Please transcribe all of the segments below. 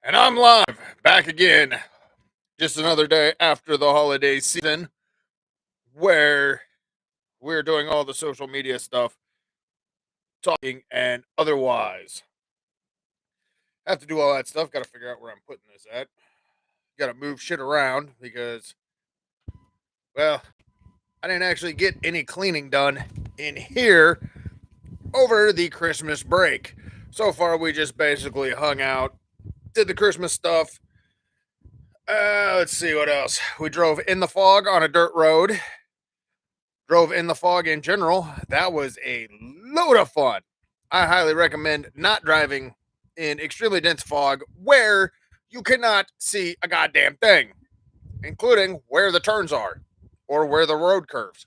And I'm live, back again. Just another day after the holiday season where we're doing all the social media stuff, talking and otherwise. Have to do all that stuff. Got to figure out where I'm putting this at. Got to move shit around because, well, I didn't actually get any cleaning done in here over the Christmas break. So far, we just basically hung out, did the Christmas stuff. Let's see what else. We drove in the fog on a dirt road. Drove in the fog in general. That was a load of fun. I highly recommend not driving in extremely dense fog where you cannot see a goddamn thing, including where the turns are or where the road curves.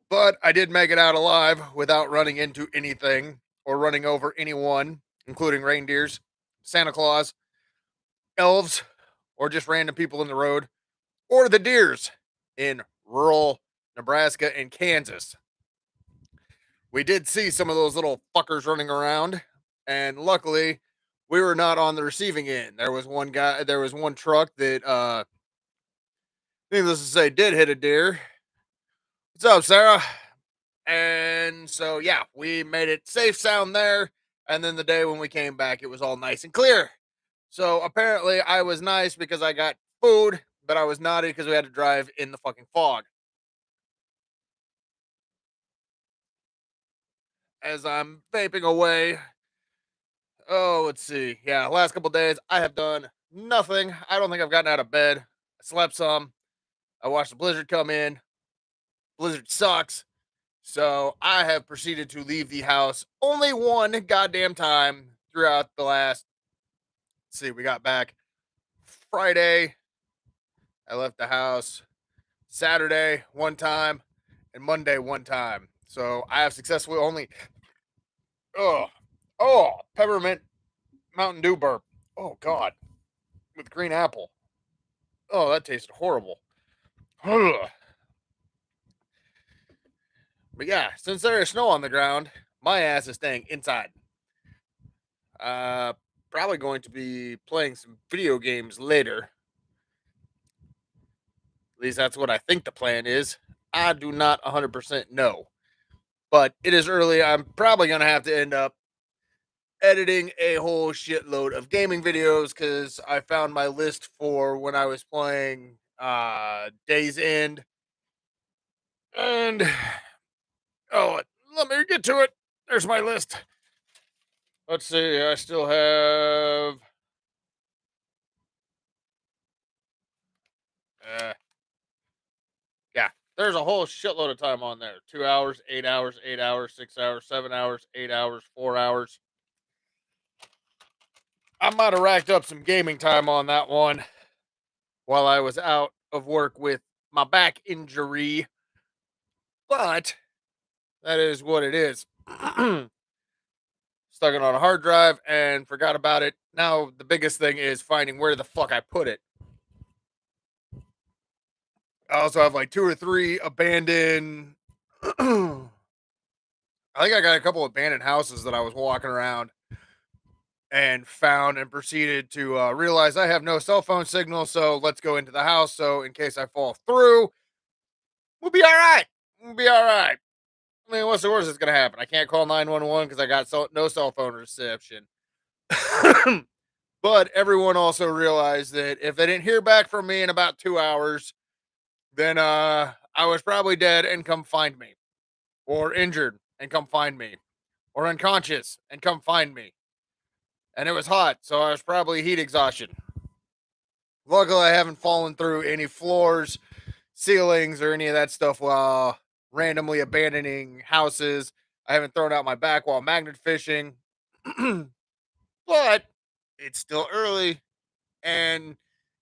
But I did make it out alive without running into anything or running over anyone, including reindeers, Santa Claus, elves, or just random people in the road, or the deers in rural Nebraska and Kansas. We did see some of those little fuckers running around, and luckily we were not on the receiving end. There was one truck that needless to say did hit a deer. What's up, Sarah? And so yeah, we made it safe sound there, and then the day when we came back it was all nice and clear. So apparently I was nice because I got food, but I was naughty because we had to drive in the fucking fog. As I'm vaping away, oh, let's see. Yeah, last couple days I have done nothing. I don't think I've gotten out of bed. I slept some. I watched the blizzard come in. Blizzard sucks. So I have proceeded to leave the house only one goddamn time throughout the last. Let's see, we got back Friday. I left the house Saturday one time and Monday one time. So I have successfully only. Oh, peppermint Mountain Dew burp. Oh, God. With green apple. Oh, that tasted horrible. Ugh. But yeah, since there is snow on the ground, my ass is staying inside. Uh, Probably going to be playing some video games later. At least that's what I think the plan is. I do not 100% know. But it is early. I'm probably going to have to end up editing a whole shitload of gaming videos because I found my list for when I was playing Days End. And, oh, let me get to it. There's my list. Let's see. I still have. Uh, yeah, there's a whole shitload of time on there. 2 hours, 8 hours, 8 hours, 6 hours, 7 hours, 8 hours, 4 hours. I might have racked up some gaming time on that one while I was out of work with my back injury, but that is what it is. Stuck it on a hard drive and forgot about it. Now the biggest thing is finding where the fuck I put it. I also have like two or three abandoned. I think I got a couple abandoned houses that I was walking around and found and proceeded to realize I have no cell phone signal. So let's go into the house. So in case I fall through, we'll be all right. We'll be all right. I mean, what's the worst that's going to happen? I can't call 911 because I got no cell phone reception. But everyone also realized that if they didn't hear back from me in about 2 hours, then I was probably dead and come find me, or injured and come find me, or unconscious and come find me. And it was hot, so I was probably heat exhaustion. Luckily, I haven't fallen through any floors, ceilings, or any of that stuff while randomly abandoning houses. I haven't thrown out my back while magnet fishing, but it's still early and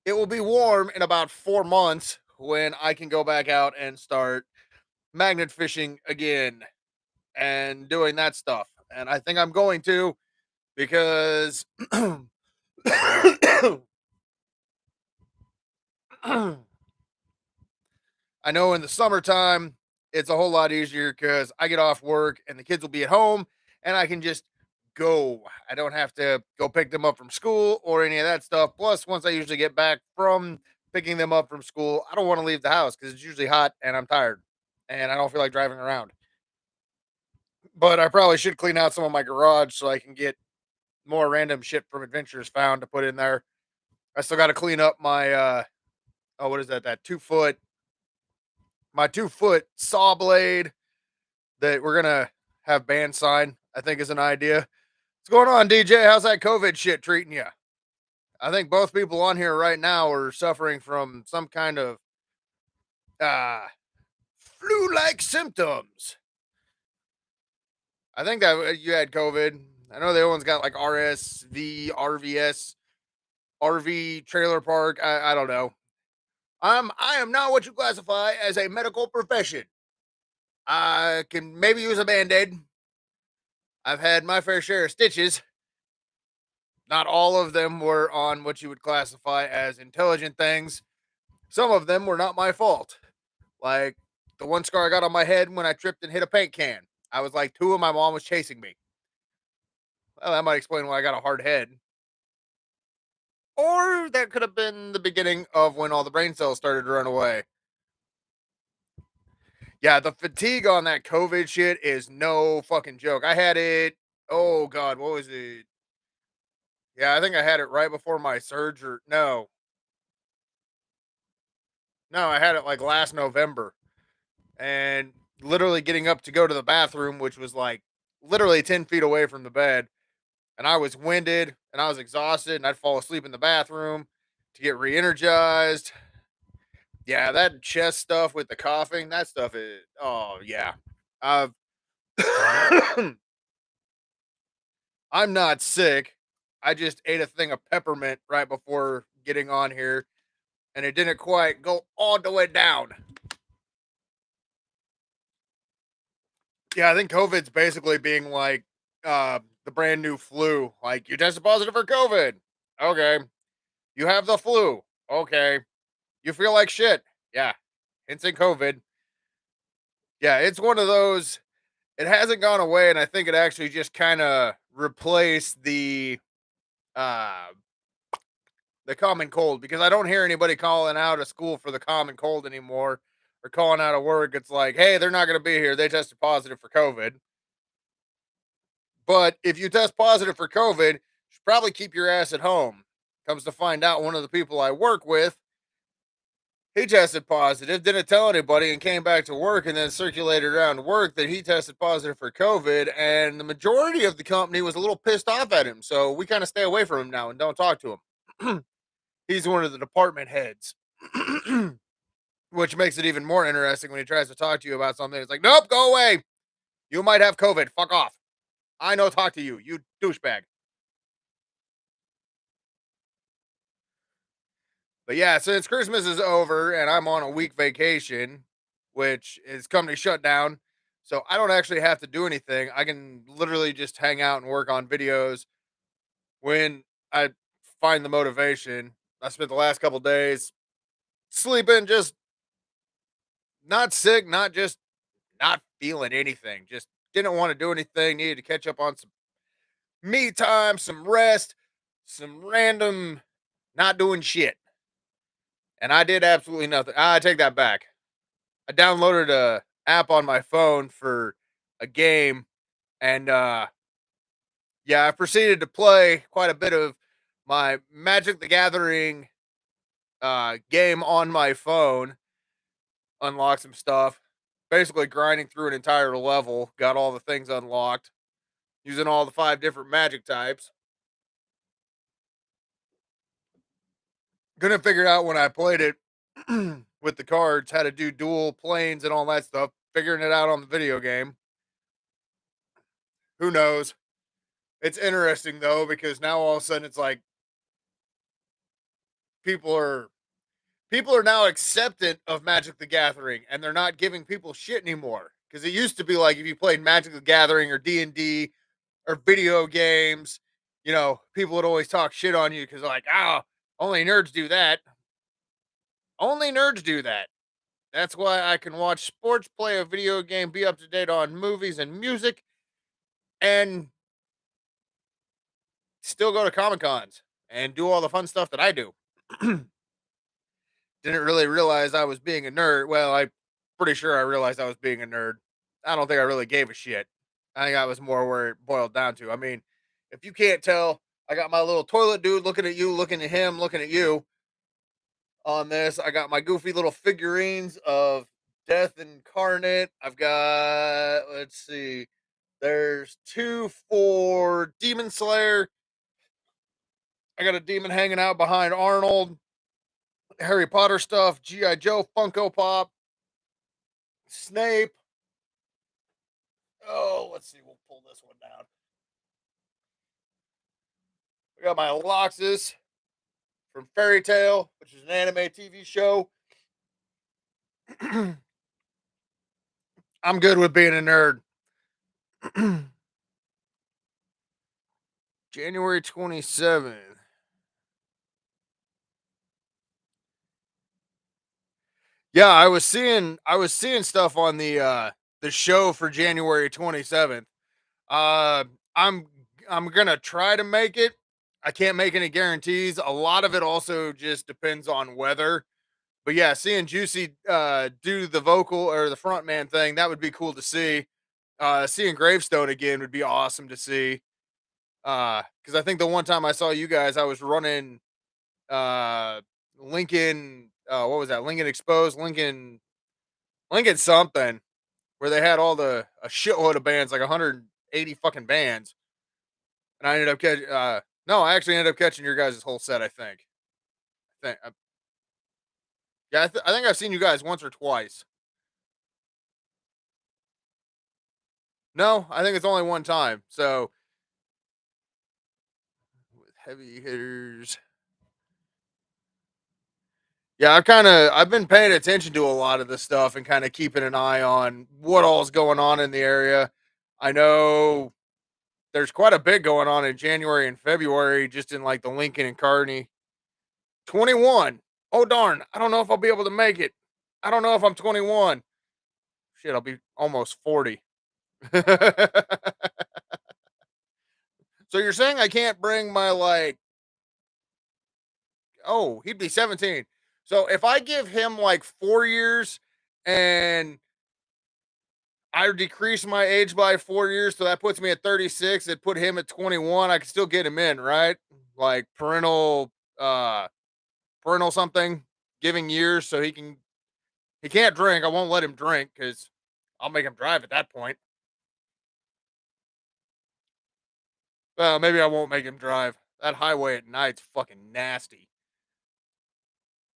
it will be warm in about 4 months when I can go back out and start magnet fishing again and doing that stuff. And I think I'm going to because I know in the summertime it's a whole lot easier because I get off work and the kids will be at home and I can just go. I don't have to go pick them up from school or any of that stuff. Plus, once I usually get back from picking them up from school, I don't want to leave the house because it's usually hot and I'm tired and I don't feel like driving around. But I probably should clean out some of my garage so I can get more random shit from Adventures Found to put in there. I still got to clean up my oh, what is that? That 2 foot, my 2 foot saw blade that we're gonna have banned sign. I think is an idea. What's going on, DJ? How's that COVID shit treating you? I think both people on here right now are suffering from some kind of uh, flu-like symptoms. I think that you had COVID. I know the other one's got like RSV, RVS, RV trailer park. I don't know. I am not what you classify as a medical profession. I can maybe use a band-aid. I've had my fair share of stitches. Not all of them were on what you would classify as intelligent things. Some of them were not my fault. Like the one scar I got on my head when I tripped and hit a paint can. I was like two and my mom was chasing me. Well, that might explain why I got a hard head. Or that could have been the beginning of when all the brain cells started to run away. Yeah, the fatigue on that COVID shit is no fucking joke. I had it, oh God, what was it? Yeah, I think I had it right before my surgery. No, I had it like last November. And literally getting up to go to the bathroom, which was like literally 10 feet away from the bed. And I was winded and I was exhausted and I'd fall asleep in the bathroom to get re energized. Yeah, that chest stuff with the coughing, that stuff is, oh, yeah. I've, I'm not sick. I just ate a thing of peppermint right before getting on here and it didn't quite go all the way down. Yeah, I think COVID's basically being like the brand new flu. Like you tested positive for COVID. Okay. You have the flu. Okay. You feel like shit. Yeah. Instant COVID. Yeah, it's one of those. It hasn't gone away, and I think it actually just kind of replaced uh the common cold because I don't hear anybody calling out of school for the common cold anymore or calling out of work. It's like, hey, they're not gonna be here. They tested positive for COVID. But if you test positive for COVID, you should probably keep your ass at home. Comes to find out, one of the people I work with, he tested positive, didn't tell anybody, and came back to work and then circulated around work that he tested positive for COVID. And the majority of the company was a little pissed off at him. So we kind of stay away from him now and don't talk to him. He's one of the department heads, which makes it even more interesting when he tries to talk to you about something. It's like, nope, go away. You might have COVID. Fuck off. I know, talk to you, you douchebag. But yeah, since Christmas is over and I'm on a week vacation, which is company shutdown, so I don't actually have to do anything. I can literally just hang out and work on videos when I find the motivation. I spent the last couple days sleeping, just not sick, not just not feeling anything. Just didn't want to do anything. Needed to catch up on some me time, some rest, some random not doing shit. And I did absolutely nothing. I take that back. I downloaded a app on my phone for a game and yeah, I proceeded to play quite a bit of my Magic the Gathering game on my phone, unlock some stuff, basically grinding through an entire level, got all the things unlocked, using all the 5 different magic types. Couldn't figure out when I played it with the cards how to do dual planes and all that stuff, figuring it out on the video game. Who knows? It's interesting though because now all of a sudden it's like people are people are now acceptant of Magic the Gathering and they're not giving people shit anymore. Because it used to be like if you played Magic the Gathering or D&D or video games, people would always talk shit on you because like, only nerds do that. Only nerds do that. That's why I can watch sports, play a video game, be up to date on movies and music, and still go to Comic Cons and do all the fun stuff that I do. Didn't really realize I was being a nerd. Well, I pretty sure I realized I was being a nerd. I don't think I really gave a shit. I think that was more where it boiled down to. I mean, if you can't tell, I got my little toilet dude looking at you, looking at him, looking at you on this. I got my goofy little figurines of Death Incarnate. I've got, let's see, there's two for Demon Slayer. I got a demon hanging out behind Arnold. Harry Potter stuff, G.I. Joe, Funko Pop, Snape. Oh, let's see. We'll pull this one down. I got my Loxus from Fairy Tale, which is an anime TV show. I'm good with being a nerd. January 27th. Yeah, I was seeing stuff on the show for January 27th. Uh I'm I'm going to try to make it. I can't make any guarantees. A lot of it also just depends on weather. But yeah, seeing Juicy do the vocal or the frontman thing, that would be cool to see. Seeing Gravestone again would be awesome to see. Because I think the one time I saw you guys, I was running Lincoln. What was that? Lincoln Exposed, Lincoln something, where they had all the a shitload of bands, like 180 fucking bands, and I ended up catching. No, I actually ended up catching your guys' whole set. Yeah, I think I've seen you guys once or twice. No, I think it's only one time. So with heavy hitters. Yeah, I've been paying attention to a lot of this stuff and kind of keeping an eye on what all's going on in the area. I know there's quite a bit going on in January and February just in like the Lincoln and Kearney. 21. Oh darn, I don't know if I'll be able to make it. I don't know if I'm 21. Shit, I'll be almost 40. So you're saying I can't bring my like, oh, he'd be 17. So if I give him like 4 years and I decrease my age by 4 years, so that puts me at 36. It put him at 21. I can still get him in, right? Like parental something, giving years, so he can't drink. I won't let him drink because I'll make him drive at that point. Well, maybe I won't make him drive. That highway at night's fucking nasty.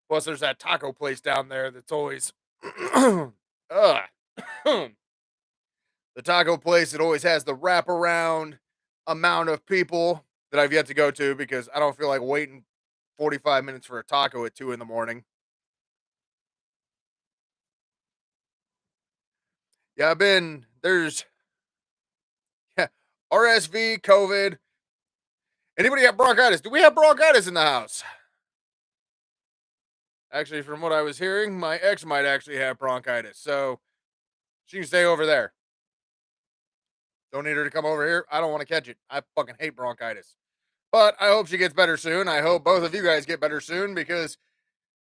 Plus, there's that taco place down there that's always, ugh. The taco place that always has the wraparound amount of people that I've yet to go to because I don't feel like waiting 45 minutes for a taco at 2 in the morning. Yeah, there's yeah, RSV, COVID. Anybody have bronchitis? Do we have bronchitis in the house? Actually, from what I was hearing, my ex might actually have bronchitis. So she can stay over there. Don't need her to come over here. I don't want to catch it. I fucking hate bronchitis. But I hope she gets better soon. I hope both of you guys get better soon because,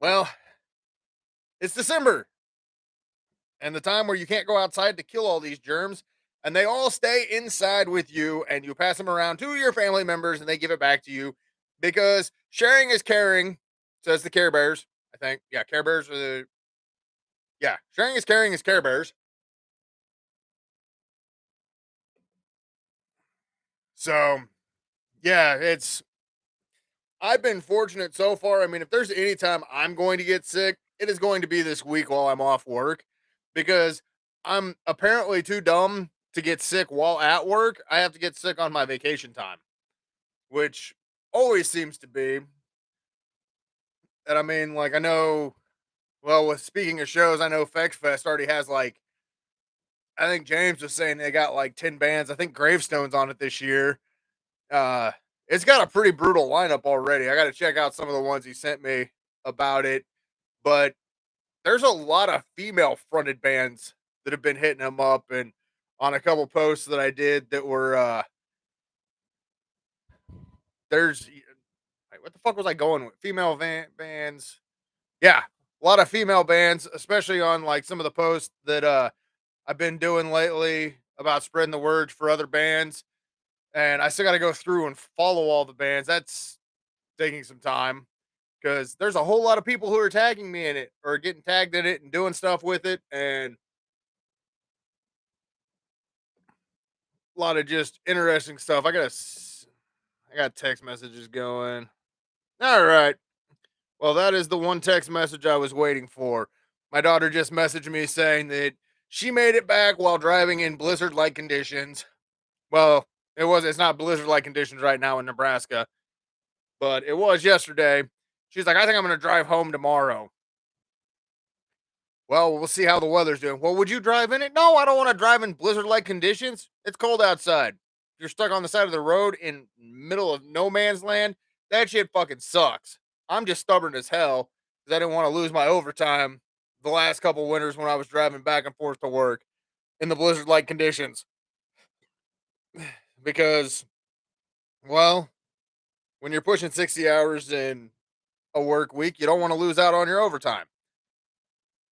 well, it's December and the time where you can't go outside to kill all these germs. And they all stay inside with you and you pass them around to your family members and they give it back to you because sharing is caring, says the Care Bears. I think. Yeah, Care Bears are the. Yeah, sharing is caring is Care Bears. So, yeah, I've been fortunate so far. I mean, if there's any time I'm going to get sick, it is going to be this week while I'm off work because I'm apparently too dumb to get sick while at work. I have to get sick on my vacation time, which always seems to be. And I mean, like, I know, well, with speaking of shows, I know Fex Fest already has like, I think James was saying they got like 10 bands. I think Gravestone's on it this year. Uh, it's got a pretty brutal lineup already. I got to check out some of the ones he sent me about it, but there's a lot of female fronted bands that have been hitting him up and on a couple posts that I did that were there's wait, what the fuck was I going with? Female bands. Yeah, a lot of female bands, especially on like some of the posts that I've been doing lately about spreading the word for other bands. And I still got to go through and follow all the bands. That's taking some time because there's a whole lot of people who are tagging me in it or getting tagged in it and doing stuff with it. And a lot of just interesting stuff. I got text messages going. All right. Well, that is the one text message I was waiting for. My daughter just messaged me saying that she made it back while driving in blizzard-like conditions. Well, it's not blizzard-like conditions right now in Nebraska, but it was yesterday. She's like, "I think I'm going to drive home tomorrow." Well, we'll see how the weather's doing. Well, would you drive in it? No, I don't want to drive in blizzard-like conditions. It's cold outside. If you're stuck on the side of the road in middle of no man's land, that shit fucking sucks. I'm just stubborn as hell because I didn't want to lose my overtime the last couple winters when I was driving back and forth to work in the blizzard-like conditions. Because, well, when you're pushing 60 hours in a work week, you don't want to lose out on your overtime.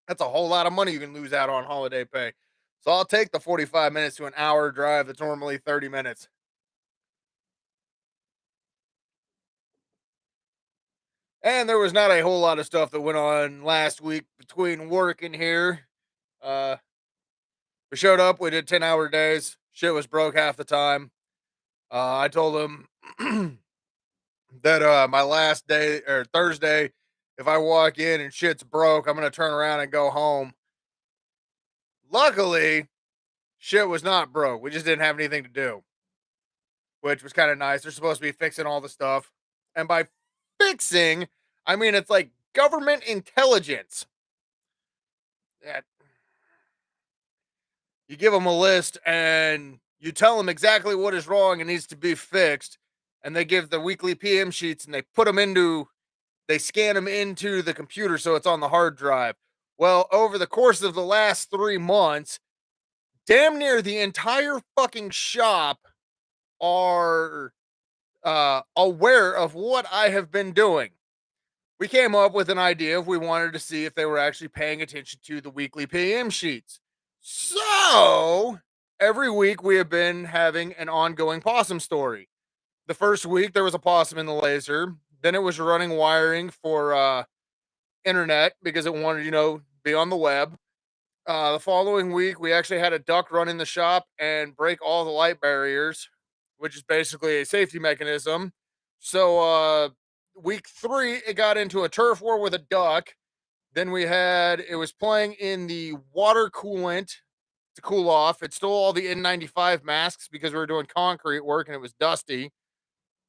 That's a whole lot of money you can lose out on holiday pay. So I'll take the 45 minutes to an hour drive that's normally 30 minutes. And there was not a whole lot of stuff that went on last week between work and here. Uh, we showed up, we did 10-hour days. Shit was broke half the time. I told them that my last day or Thursday, if I walk in and shit's broke, I'm going to turn around and go home. Luckily, shit was not broke. We just didn't have anything to do, which was kind of nice. They're supposed to be fixing all the stuff. And by fixing, I mean it's like government intelligence. Yeah, you give them a list and you tell them exactly what is wrong and needs to be fixed. And they give the weekly PM sheets and they scan them into the computer so it's on the hard drive. Well, over the course of the last 3 months, damn near the entire fucking shop are aware of what I have been doing. We came up with an idea if we wanted to see if they were actually paying attention to the weekly PM sheets. So every week we have been having an ongoing possum story. The first week there was a possum in the laser. Then it was running wiring for internet because it wanted, be on the web. The following week, we actually had a duck run in the shop and break all the light barriers, which is basically a safety mechanism. So, week 3, it got into a turf war with a duck. Then it was playing in the water coolant to cool off. It stole all the N95 masks because we were doing concrete work and it was dusty.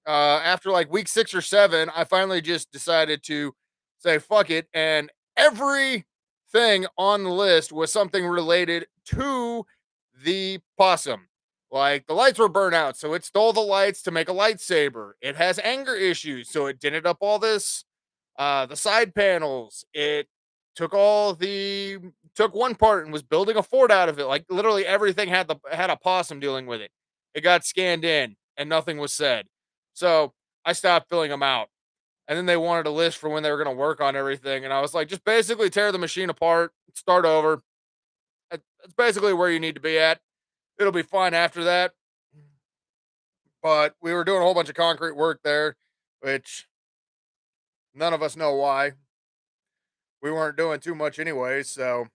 After like week 6 or 7, I finally just decided to say fuck it, and every thing on the list was something related to the possum. Like the lights were burnt out, so it stole the lights to make a lightsaber. It has anger issues, so it dented up all the side panels. It took one part and was building a fort out of it. Like literally everything had a possum dealing with it. It got scanned in and nothing was said. So I stopped filling them out. And then they wanted a list for when they were going to work on everything. And I was like, just basically tear the machine apart, start over. That's basically where you need to be at. It'll be fine after that. But we were doing a whole bunch of concrete work there, which none of us know why. We weren't doing too much anyway. So,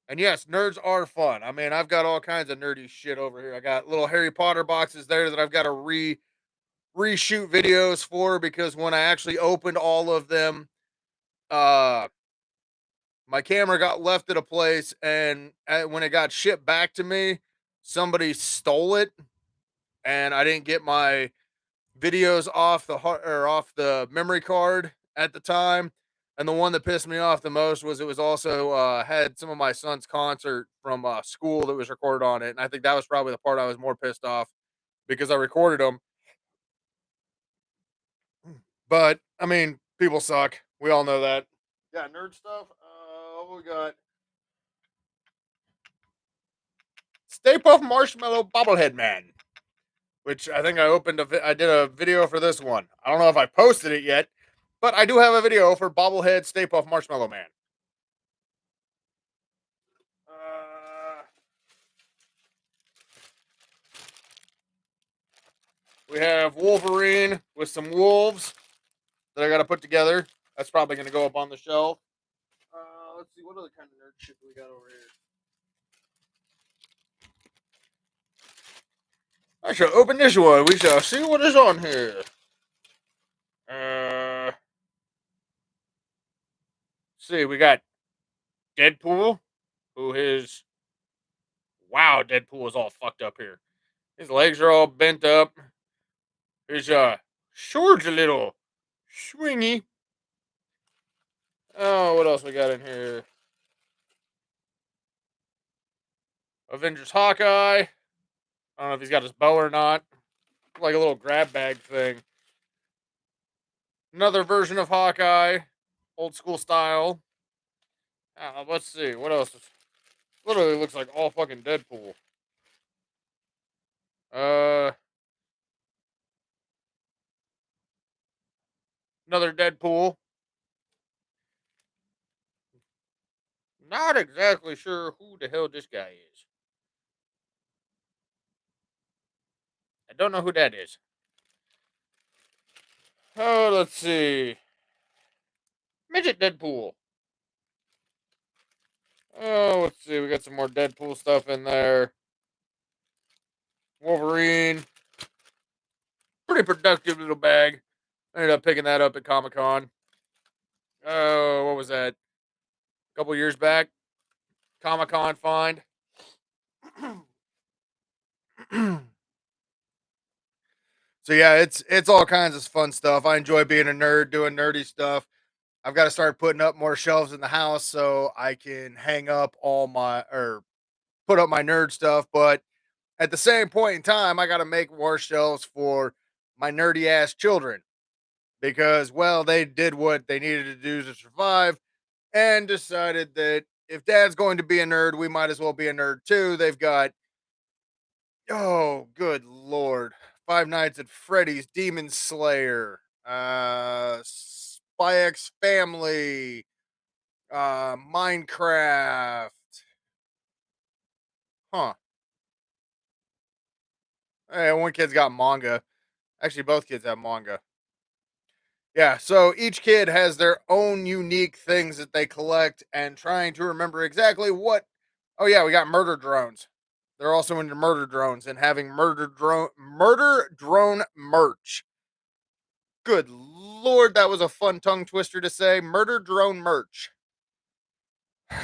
and yes, nerds are fun. I mean, I've got all kinds of nerdy shit over here. I got little Harry Potter boxes there that I've got to reshoot videos for because when I actually opened all of them, uh, my camera got left at a place, and when it got shipped back to me, somebody stole it, and I didn't get my videos off the memory card at the time. And the one that pissed me off the most was it was also had some of my son's concert from school that was recorded on it, and I think that was probably the part I was more pissed off because I recorded them. But I mean, people suck. We all know that. Yeah, nerd stuff. What we got? Stay Puft Marshmallow Bobblehead Man, which I think I did a video for this one. I don't know if I posted it yet, but I do have a video for Bobblehead Stay Puft Marshmallow Man. Uh, we have Wolverine with some wolves that I got to put together. That's probably going to go up on the shelf. Let's see, what other kind of nerd shit do we got over here? I shall open this one. We shall see what is on here. See, we got Deadpool, who is wow. Deadpool is all fucked up here. His legs are all bent up. His sword's a little swingy. Oh, what else we got in here? Avengers Hawkeye. I don't know if he's got his bow or not. Like a little grab bag thing. Another version of Hawkeye, old school style. Let's see what else. Literally looks like all fucking Deadpool. Uh, Another Deadpool. Not exactly sure who the hell this guy is. I don't know who that is. Oh, let's see. Midget Deadpool. Oh, let's see. We got some more Deadpool stuff in there. Wolverine. Pretty productive little bag. I ended up picking that up at Comic Con. Oh, what was that? A couple years back. Comic Con find. So yeah, it's all kinds of fun stuff. I enjoy being a nerd, doing nerdy stuff. I've got to start putting up more shelves in the house so I can hang up all my or put up my nerd stuff. But at the same point in time, I got to make more shelves for my nerdy ass children because, well, they did what they needed to do to survive and decided that if dad's going to be a nerd, we might as well be a nerd too. They've got, oh, good lord, Five Nights at Freddy's, Demon Slayer, Spy X Family, Minecraft. Huh. Hey, one kid's got manga. Actually, both kids have manga. Yeah, so each kid has their own unique things that they collect and trying to remember exactly what. Oh yeah, we got murder drones. They're also into murder drones and having murder drone merch. Good lord, that was a fun tongue twister to say. Murder drone merch. But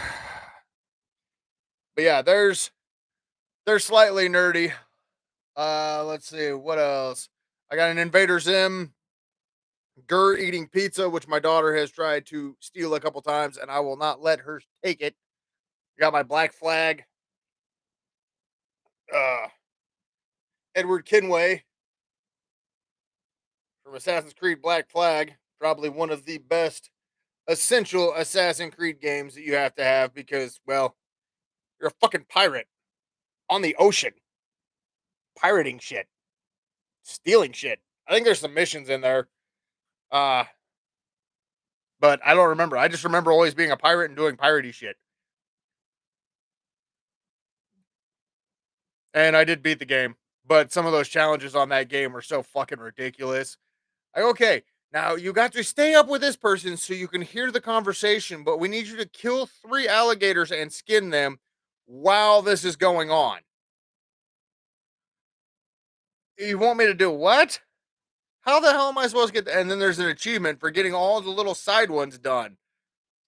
yeah, they're slightly nerdy. Let's see what else. I got an Invader Zim Gur eating pizza, which my daughter has tried to steal a couple times, and I will not let her take it. Got my Black Flag, uh, Edward Kenway from Assassin's Creed Black Flag, probably one of the best essential Assassin's Creed games that you have to have because, well, you're a fucking pirate on the ocean, pirating shit, stealing shit. I think there's some missions in there, uh, but I don't remember. I just remember always being a pirate and doing piratey shit. And I did beat the game, but some of those challenges on that game were so fucking ridiculous. Like, okay, now you got to stay up with this person so you can hear the conversation, but we need you to kill 3 alligators and skin them while this is going on. You want me to do what? How the hell am I supposed to get? And then there's an achievement for getting all the little side ones done,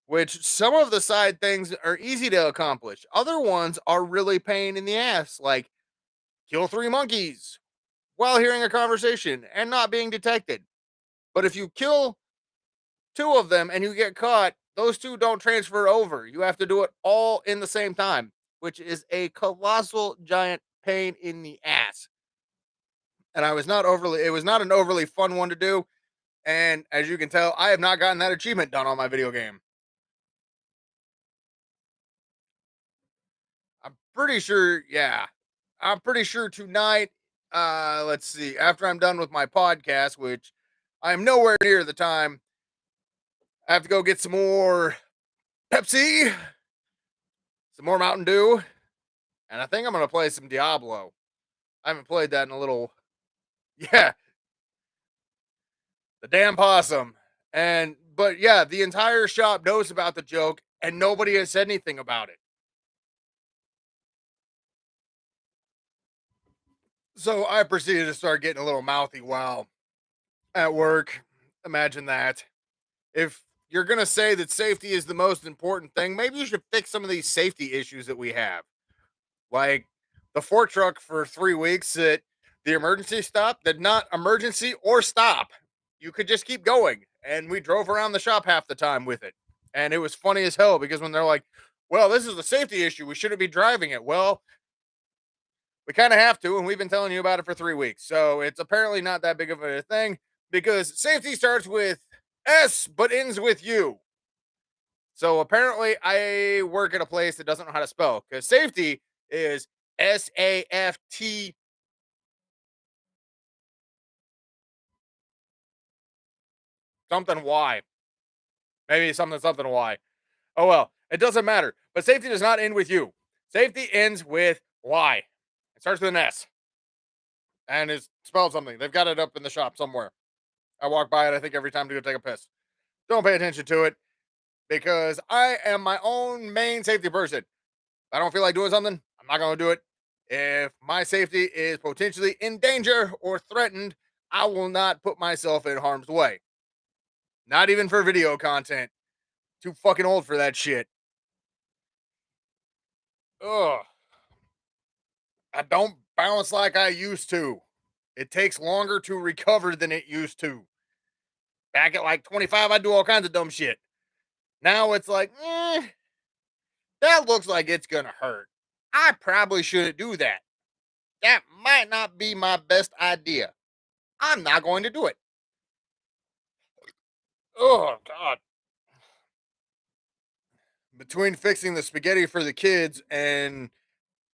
which some of the side things are easy to accomplish. Other ones are really pain in the ass, like kill 3 monkeys while hearing a conversation and not being detected. But if you kill 2 of them and you get caught, those 2 don't transfer over. You have to do it all in the same time, which is a colossal giant pain in the ass. And it was not an overly fun one to do. And as you can tell, I have not gotten that achievement done on my video game. I'm pretty sure, yeah. I'm pretty sure tonight, let's see. After I'm done with my podcast, which I'm nowhere near the time, I have to go get some more Pepsi, some more Mountain Dew, and I think I'm gonna play some Diablo. I haven't played that in a little. Yeah, the damn possum. And but yeah, the entire shop knows about the joke, and nobody has said anything about it. So I proceeded to start getting a little mouthy while at work. Imagine that. If you're going to say that safety is the most important thing, maybe you should fix some of these safety issues that we have. Like the fork truck for 3 weeks that the emergency stop did not emergency or stop. You could just keep going. And we drove around the shop half the time with it. And it was funny as hell because when they're like, well, this is a safety issue. We shouldn't be driving it. Well, we kind of have to, and we've been telling you about it for 3 weeks. So it's apparently not that big of a thing because safety starts with S but ends with U. So apparently I work at a place that doesn't know how to spell because safety is SAFT something Y. Maybe something Y. Oh well, it doesn't matter. But safety does not end with U. Safety ends with Y. It starts with an S and is spelled something. They've got it up in the shop somewhere. I walk by it, I think, every time to go take a piss. Don't pay attention to it because I am my own main safety person. If I don't feel like doing something, I'm not going to do it. If my safety is potentially in danger or threatened, I will not put myself in harm's way. Not even for video content. Too fucking old for that shit. Ugh. I don't bounce like I used to. It takes longer to recover than it used to. Back at like 25, I do all kinds of dumb shit. Now it's like, that looks like it's gonna hurt. I probably shouldn't do that. That might not be my best idea. I'm not going to do it. Oh God. Between fixing the spaghetti for the kids and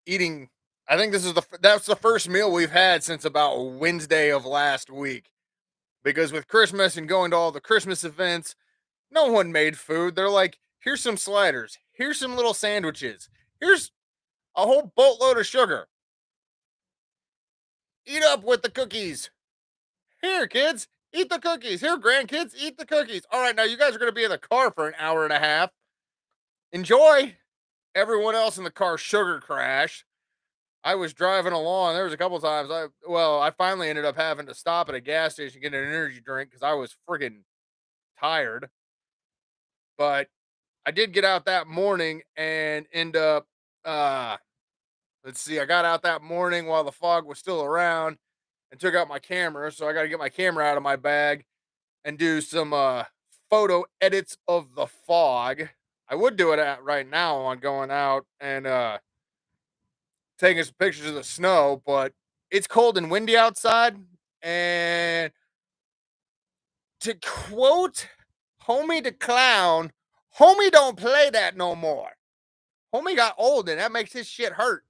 eating, I think that's the first meal we've had since about Wednesday of last week. Because with Christmas and going to all the Christmas events, no one made food. They're like, here's some sliders, here's some little sandwiches, here's a whole boatload of sugar. Eat up with the cookies. Here, kids, eat the cookies. Here, grandkids, eat the cookies. All right, now you guys are going to be in the car for an hour and a half. Enjoy. Everyone else in the car sugar crash. I was driving along. There was a couple times I finally ended up having to stop at a gas station get an energy drink because I was friggin' tired. But I did get out that morning and end up uh let's see, I got out that morning while the fog was still around and took out my camera. So I got to get my camera out of my bag and do some photo edits of the fog. I would do it right now on going out and taking some pictures of the snow, but it's cold and windy outside. And to quote Homie the Clown, Homie don't play that no more. Homie got old and that makes his shit hurt.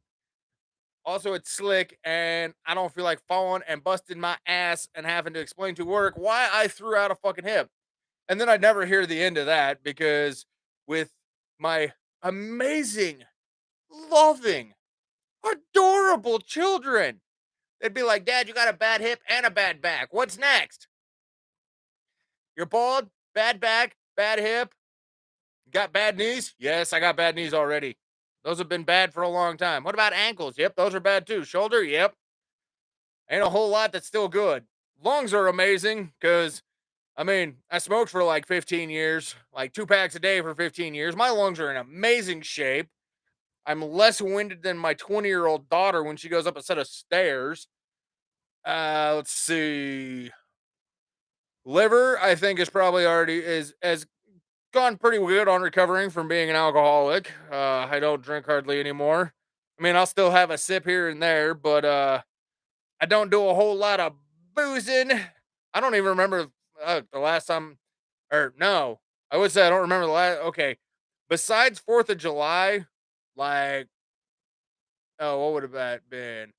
Also, it's slick, and I don't feel like falling and busting my ass and having to explain to work why I threw out a fucking hip. And then I'd never hear the end of that because with my amazing, loving, adorable children, they'd be like, Dad, you got a bad hip and a bad back. What's next? You're bald, bad back, bad hip. You got bad knees? Yes, I got bad knees already. Those have been bad for a long time. What about ankles? Yep, those are bad too. Shoulder? Yep. Ain't a whole lot that's still good. Lungs are amazing because, I mean, I smoked for like 15 years, like 2 packs a day for 15 years. My lungs are in amazing shape. I'm less winded than my 20-year-old daughter when she goes up a set of stairs. Let's see. Liver, I think, is probably already is has gone pretty good on recovering from being an alcoholic. I don't drink hardly anymore. I mean, I'll still have a sip here and there, but I don't do a whole lot of boozing. I don't even remember the last time, or no, I would say I don't remember the last. Okay, besides 4th of July, like, oh, what would have that been?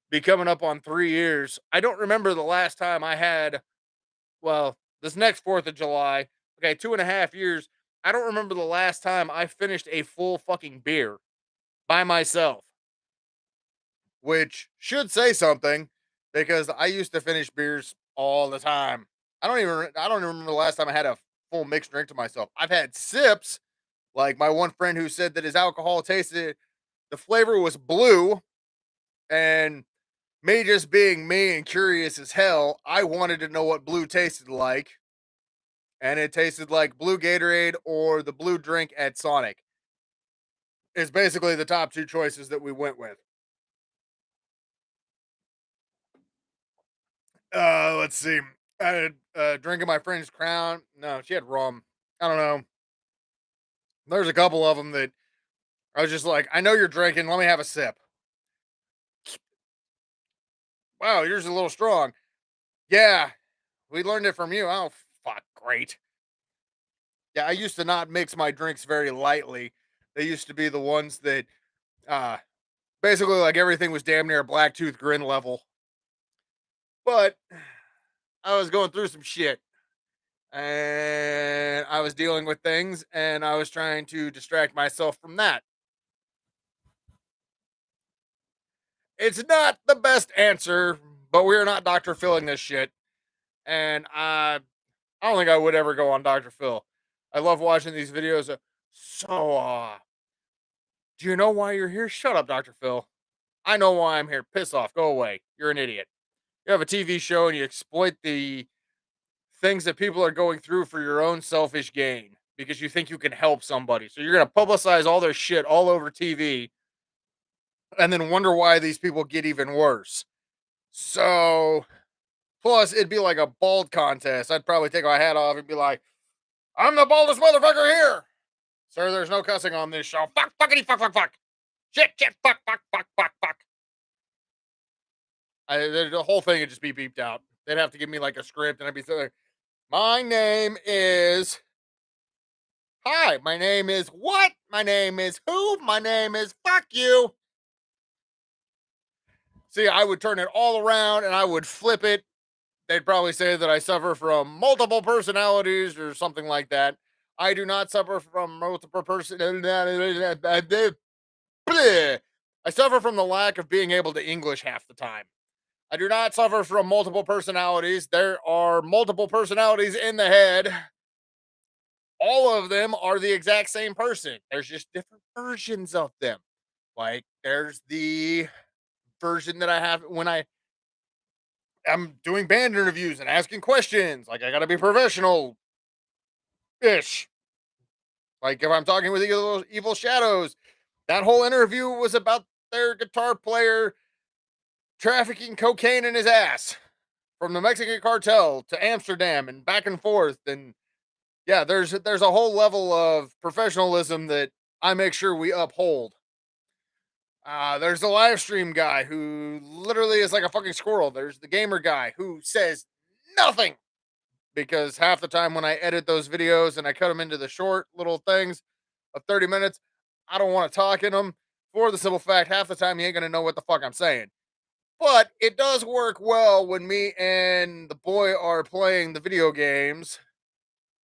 be coming up on 3 years. I don't remember the last time I had, well, this next 4th of July, okay, 2.5 years. I don't remember the last time I finished a full fucking beer by myself, which should say something because I used to finish beers all the time. I don't even remember the last time I had a full mixed drink to myself. I've had sips, like my one friend who said that his alcohol tasted, the flavor was blue, and me just being me and curious as hell, I wanted to know what blue tasted like, and it tasted like blue Gatorade or the blue drink at Sonic. Is basically the top two choices that we went with. Let's see. I had drinking my friend's Crown. No, she had rum. I don't know. There's a couple of them that I was just like, I know you're drinking. Let me have a sip. Wow, yours is a little strong. Yeah, we learned it from you. Oh, fuck, great. Yeah, I used to not mix my drinks very lightly. They used to be the ones that, uh, basically like everything was damn near a black tooth grin level. But I was going through some shit and I was dealing with things and I was trying to distract myself from that. It's not the best answer, but we're not Dr. Philling this shit. And I don't think I would ever go on Dr. Phil. I love watching these videos. So, do you know why you're here? Shut up, Dr. Phil. I know why I'm here. Piss off. Go away. You're an idiot. You have a TV show and you exploit the things that people are going through for your own selfish gain because you think you can help somebody. So you're going to publicize all their shit all over TV and then wonder why these people get even worse. So, plus, it'd be like a bald contest. I'd probably take my hat off and be like, I'm the baldest motherfucker here. Sir, there's no cussing on this show. Fuck, fuckity, fuck, fuck, fuck. Shit, shit, fuck, fuck, fuck, fuck, fuck. The whole thing would just be beeped out. They'd have to give me like a script, and I'd be like, my name is. Hi, my name is what? My name is who? My name is fuck you. See, I would turn it all around and I would flip it. They'd probably say that I suffer from multiple personalities or something like that. I do not suffer from multiple personalities. I suffer from the lack of being able to English half the time. I do not suffer from multiple personalities. There are multiple personalities in the head. All of them are the exact same person. There's just different versions of them. Like there's the version that I have when I'm doing band interviews and asking questions. Like I got to be professional ish. Like if I'm talking with Evil Shadows, that whole interview was about their guitar player trafficking cocaine in his ass from the Mexican cartel to Amsterdam and back and forth. And yeah, there's a whole level of professionalism that I make sure we uphold. There's the live stream guy who literally is like a fucking squirrel. There's the gamer guy who says nothing because half the time when I edit those videos and I cut them into the short little things of 30 minutes, I don't want to talk in them for the simple fact half the time you ain't gonna know what the fuck I'm saying. But it does work well when me and the boy are playing the video games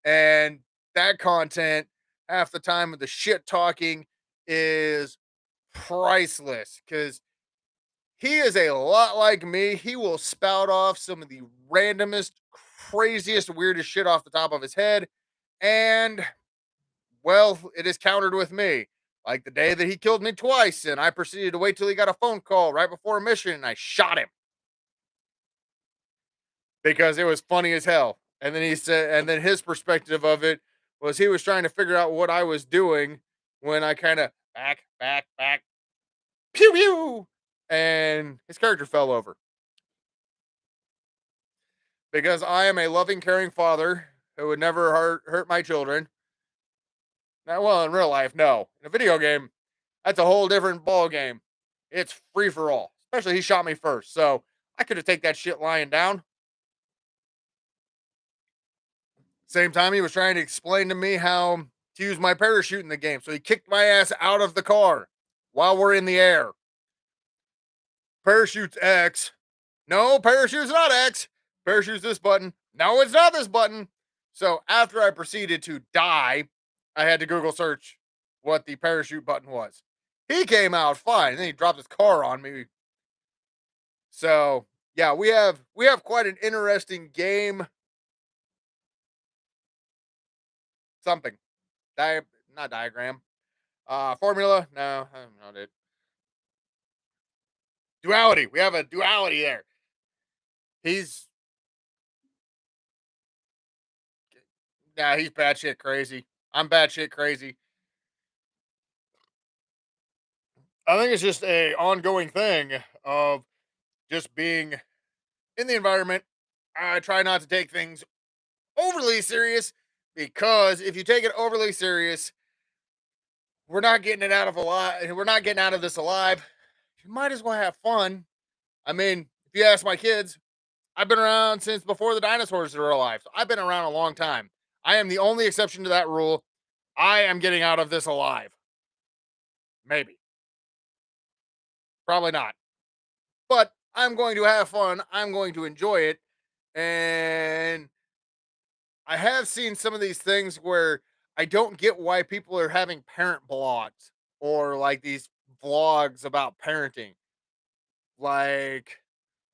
and that content half the time of the shit talking is priceless because he is a lot like me. He will spout off some of the randomest, craziest, weirdest shit off the top of his head. And, well, it is countered with me. Like the day that he killed me twice, and I proceeded to wait till he got a phone call right before a mission, and I shot him because it was funny as hell. And then he said, and then his perspective of it was he was trying to figure out what I was doing when I kind of back, pew pew, and his character fell over because I am a loving, caring father who would never hurt my children. Now, well, in real life, no. In a video game, that's a whole different ball game. It's free for all. Especially he shot me first, so I could have taken that shit lying down. Same time, he was trying to explain to me how to use my parachute in the game, so he kicked my ass out of the car while we're in the air. Parachute's X. No, parachute's not X. Parachute's this button. No, it's not this button. So after I proceeded to die, I had to Google search what the parachute button was. He came out fine. And then he dropped his car on me. So yeah, we have quite an interesting game. Something. Not diagram. Formula. No, not it. Duality. We have a duality there. He's he's batshit crazy. I'm batshit crazy. I think it's just a ongoing thing of just being in the environment. I try not to take things overly serious because if you take it overly serious, we're not getting it out of alive. We're not getting out of this alive. You might as well have fun. I mean, if you ask my kids, I've been around since before the dinosaurs were alive. So I've been around a long time. I am the only exception to that rule. I am getting out of this alive. Maybe. Probably not. But I'm going to have fun. I'm going to enjoy it. And I have seen some of these things where I don't get why people are having parent blogs or like these vlogs about parenting. Like,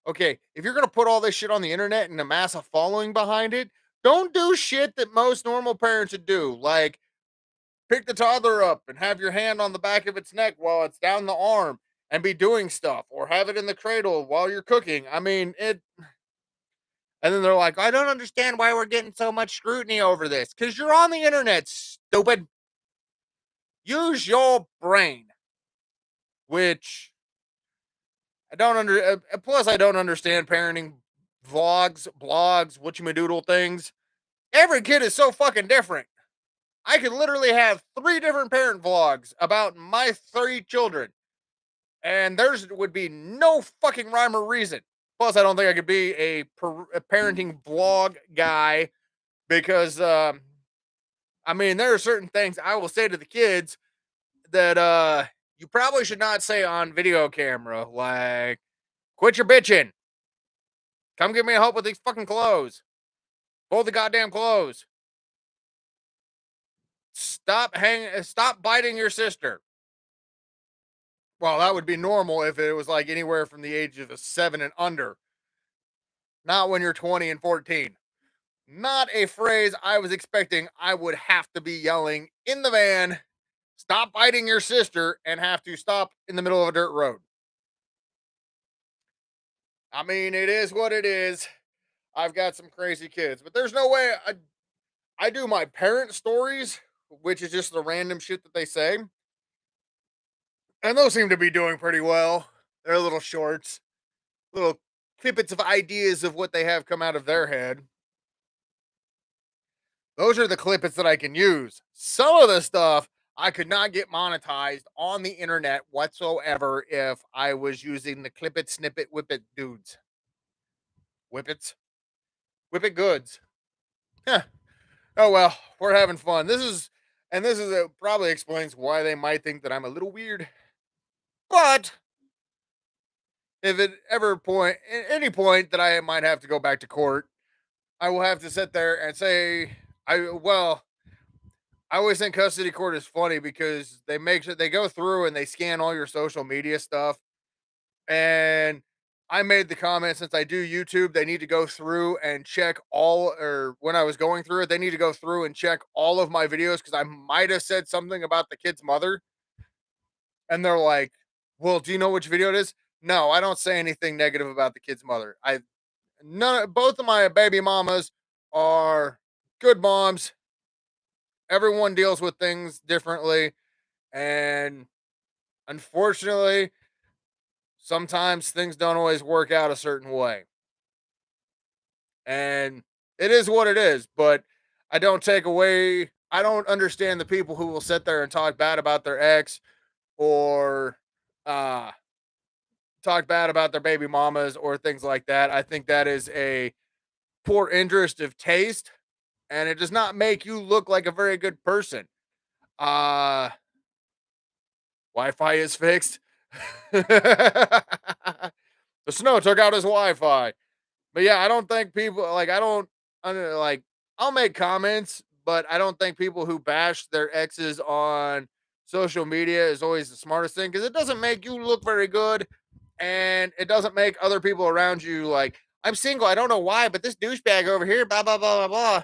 okay, if you're going to put all this shit on the internet and amass a following behind it, don't do shit that most normal parents would do. Like, pick the toddler up and have your hand on the back of its neck while it's down the arm and be doing stuff, or have it in the cradle while you're cooking. I mean, it. And then they're like, I don't understand why we're getting so much scrutiny over this. Because you're on the internet, stupid. Use your brain. Which I don't plus, I don't understand parenting vlogs, blogs, whatchamadoodle things. Every kid is so fucking different. I could literally have 3 different parent vlogs about my 3 children. And theirs would be no fucking rhyme or reason. Plus, I don't think I could be a parenting vlog guy because, I mean, there are certain things I will say to the kids that you probably should not say on video camera. Like, quit your bitching. Come give me a help with these fucking clothes. Fold the goddamn clothes. Stop biting your sister. Well, that would be normal if it was like anywhere from the age of 7 and under. Not when you're 20 and 14. Not a phrase I was expecting I would have to be yelling in the van. Stop biting your sister and have to stop in the middle of a dirt road. I mean, it is what it is. I've got some crazy kids, but there's no way I do my parent stories, which is just the random shit that they say. And those seem to be doing pretty well. They're little shorts, little snippets of ideas of what they have come out of their head. Those are the clippets that I can use. Some of the stuff I could not get monetized on the internet whatsoever if I was using the clip it, snippet, whip it dudes. Whippets? Whip it goods. Huh. Oh well, we're having fun. This is probably explains why they might think that I'm a little weird. But if at any point that I might have to go back to court, I will have to sit there and say, I always think custody court is funny because they make sure they go through and they scan all your social media stuff. And I made the comment, since I do YouTube, they need to go through and check or when I was going through it, they need to go through and check all of my videos because I might have said something about the kid's mother. And they're like, well, do you know which video it is? No, I don't say anything negative about the kid's mother. Both of my baby mamas are good moms. Everyone deals with things differently. And unfortunately, sometimes things don't always work out a certain way. And it is what it is. But I don't understand the people who will sit there and talk bad about their ex or uh, talk bad about their baby mamas or things like that. I think that is a poor interest of taste, and it does not make you look like a very good person. Uh Wi-Fi is fixed. The snow took out his Wi-Fi. But yeah, I don't think people like I don't like I'll make comments, but I don't think people who bash their exes on social media is always the smartest thing because it doesn't make you look very good and it doesn't make other people around you like, I'm single. I don't know why, but this douchebag over here, blah, blah, blah, blah, blah.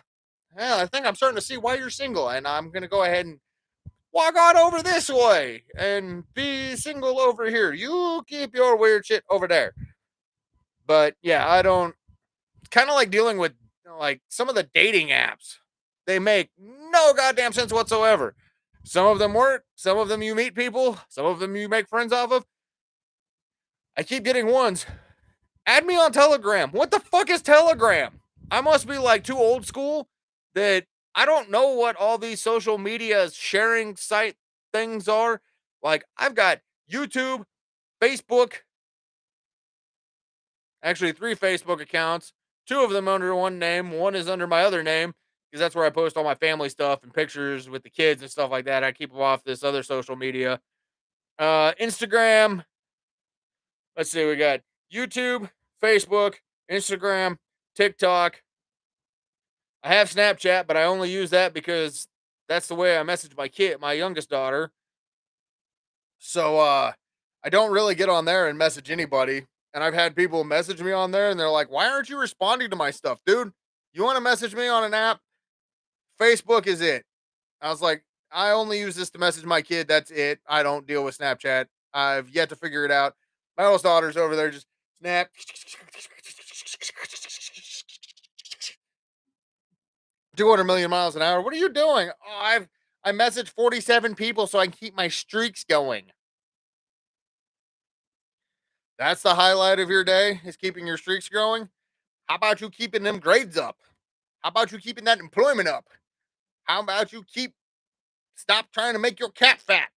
Hell, I think I'm starting to see why you're single. And I'm going to go ahead and walk on over this way and be single over here. You keep your weird shit over there. But yeah, I don't kind of like dealing with like some of the dating apps. They make no goddamn sense whatsoever. Some of them work, some of them you meet people, some of them you make friends off of. I keep getting ones. Add me on Telegram. What the fuck is Telegram? I must be like too old school that I don't know what all these social media sharing site things are. Like I've got YouTube, Facebook, actually 3 Facebook accounts, 2 of them under one name, one is under my other name because that's where I post all my family stuff and pictures with the kids and stuff like that. I keep them off this other social media. Instagram, let's see, we got YouTube, Facebook, Instagram, TikTok. I have Snapchat, but I only use that because that's the way I message my youngest daughter. So I don't really get on there and message anybody. And I've had people message me on there and they're like, "Why aren't you responding to my stuff, dude? You want to message me on an app? Facebook is it." I was like, "I only use this to message my kid. That's it. I don't deal with Snapchat. I've yet to figure it out." My oldest daughter's over there just snap 200 million miles an hour. What are you doing? Oh, I messaged 47 people so I can keep my streaks going. That's the highlight of your day is keeping your streaks going. How about you keeping them grades up? How about you keeping that employment up? How about you stop trying to make your cat fat?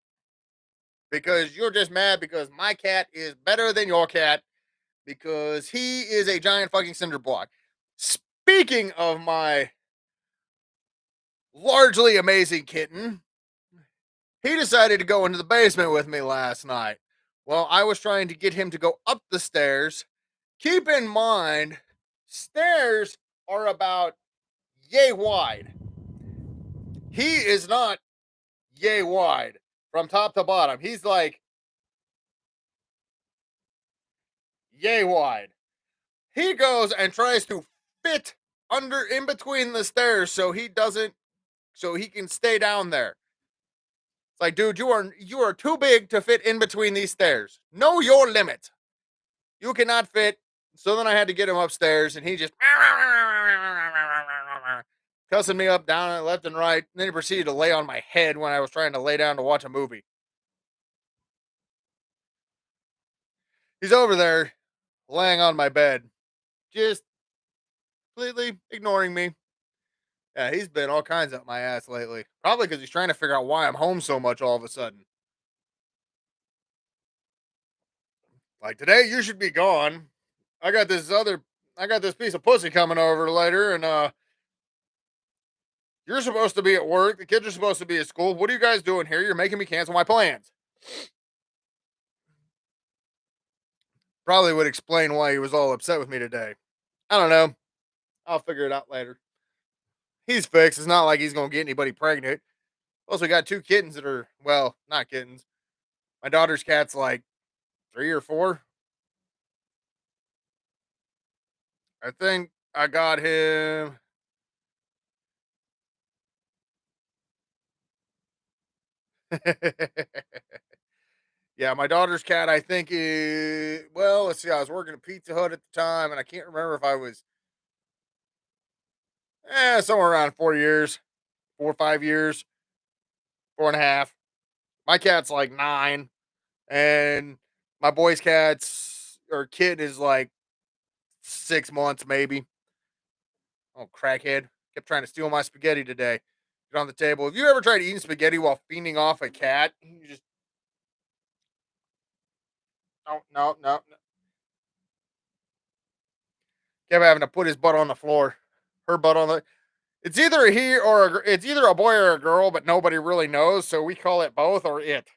Because you're just mad because my cat is better than your cat because he is a giant fucking cinder block. Speaking of my largely amazing kitten, he decided to go into the basement with me last night. Well, I was trying to get him to go up the stairs. Keep in mind, stairs are about yay wide. He is not yay wide from top to bottom. He's like yay wide. He goes and tries to fit under in between the stairs so he can stay down there. It's like, dude, you are too big to fit in between these stairs. Know your limit. You cannot fit. So then I had to get him upstairs, and he just cussing me up, down, and left and right. And then he proceeded to lay on my head when I was trying to lay down to watch a movie. He's over there, laying on my bed, just completely ignoring me. Yeah, he's been all kinds up my ass lately. Probably because he's trying to figure out why I'm home so much all of a sudden. Like today, you should be gone. I got this other, I got this piece of pussy coming over later, and you're supposed to be at work. The kids are supposed to be at school. What are you guys doing here? You're making me cancel my plans. Probably would explain why he was all upset with me today. I don't know. I'll figure it out later. He's fixed. It's not like he's gonna get anybody pregnant. Plus, we got 2 kittens that are well, not kittens. My daughter's cat's like 3 or 4. I think I got him. Yeah, my daughter's cat, I think is well, let's see. I was working at Pizza Hut at the time, and I can't remember if I was somewhere around 4 years, 4 or 5 years, 4.5. My cat's like 9, and my boy's cat's or kid is like 6 months, maybe. Oh, crackhead. Kept trying to steal my spaghetti today. Get on the table. Have you ever tried eating spaghetti while feeding off a cat? You just, no, no, no, no. Kept having to put his butt on the floor. Her butt on the. It's either a he or it's either a boy or a girl, but nobody really knows. So we call it both or it.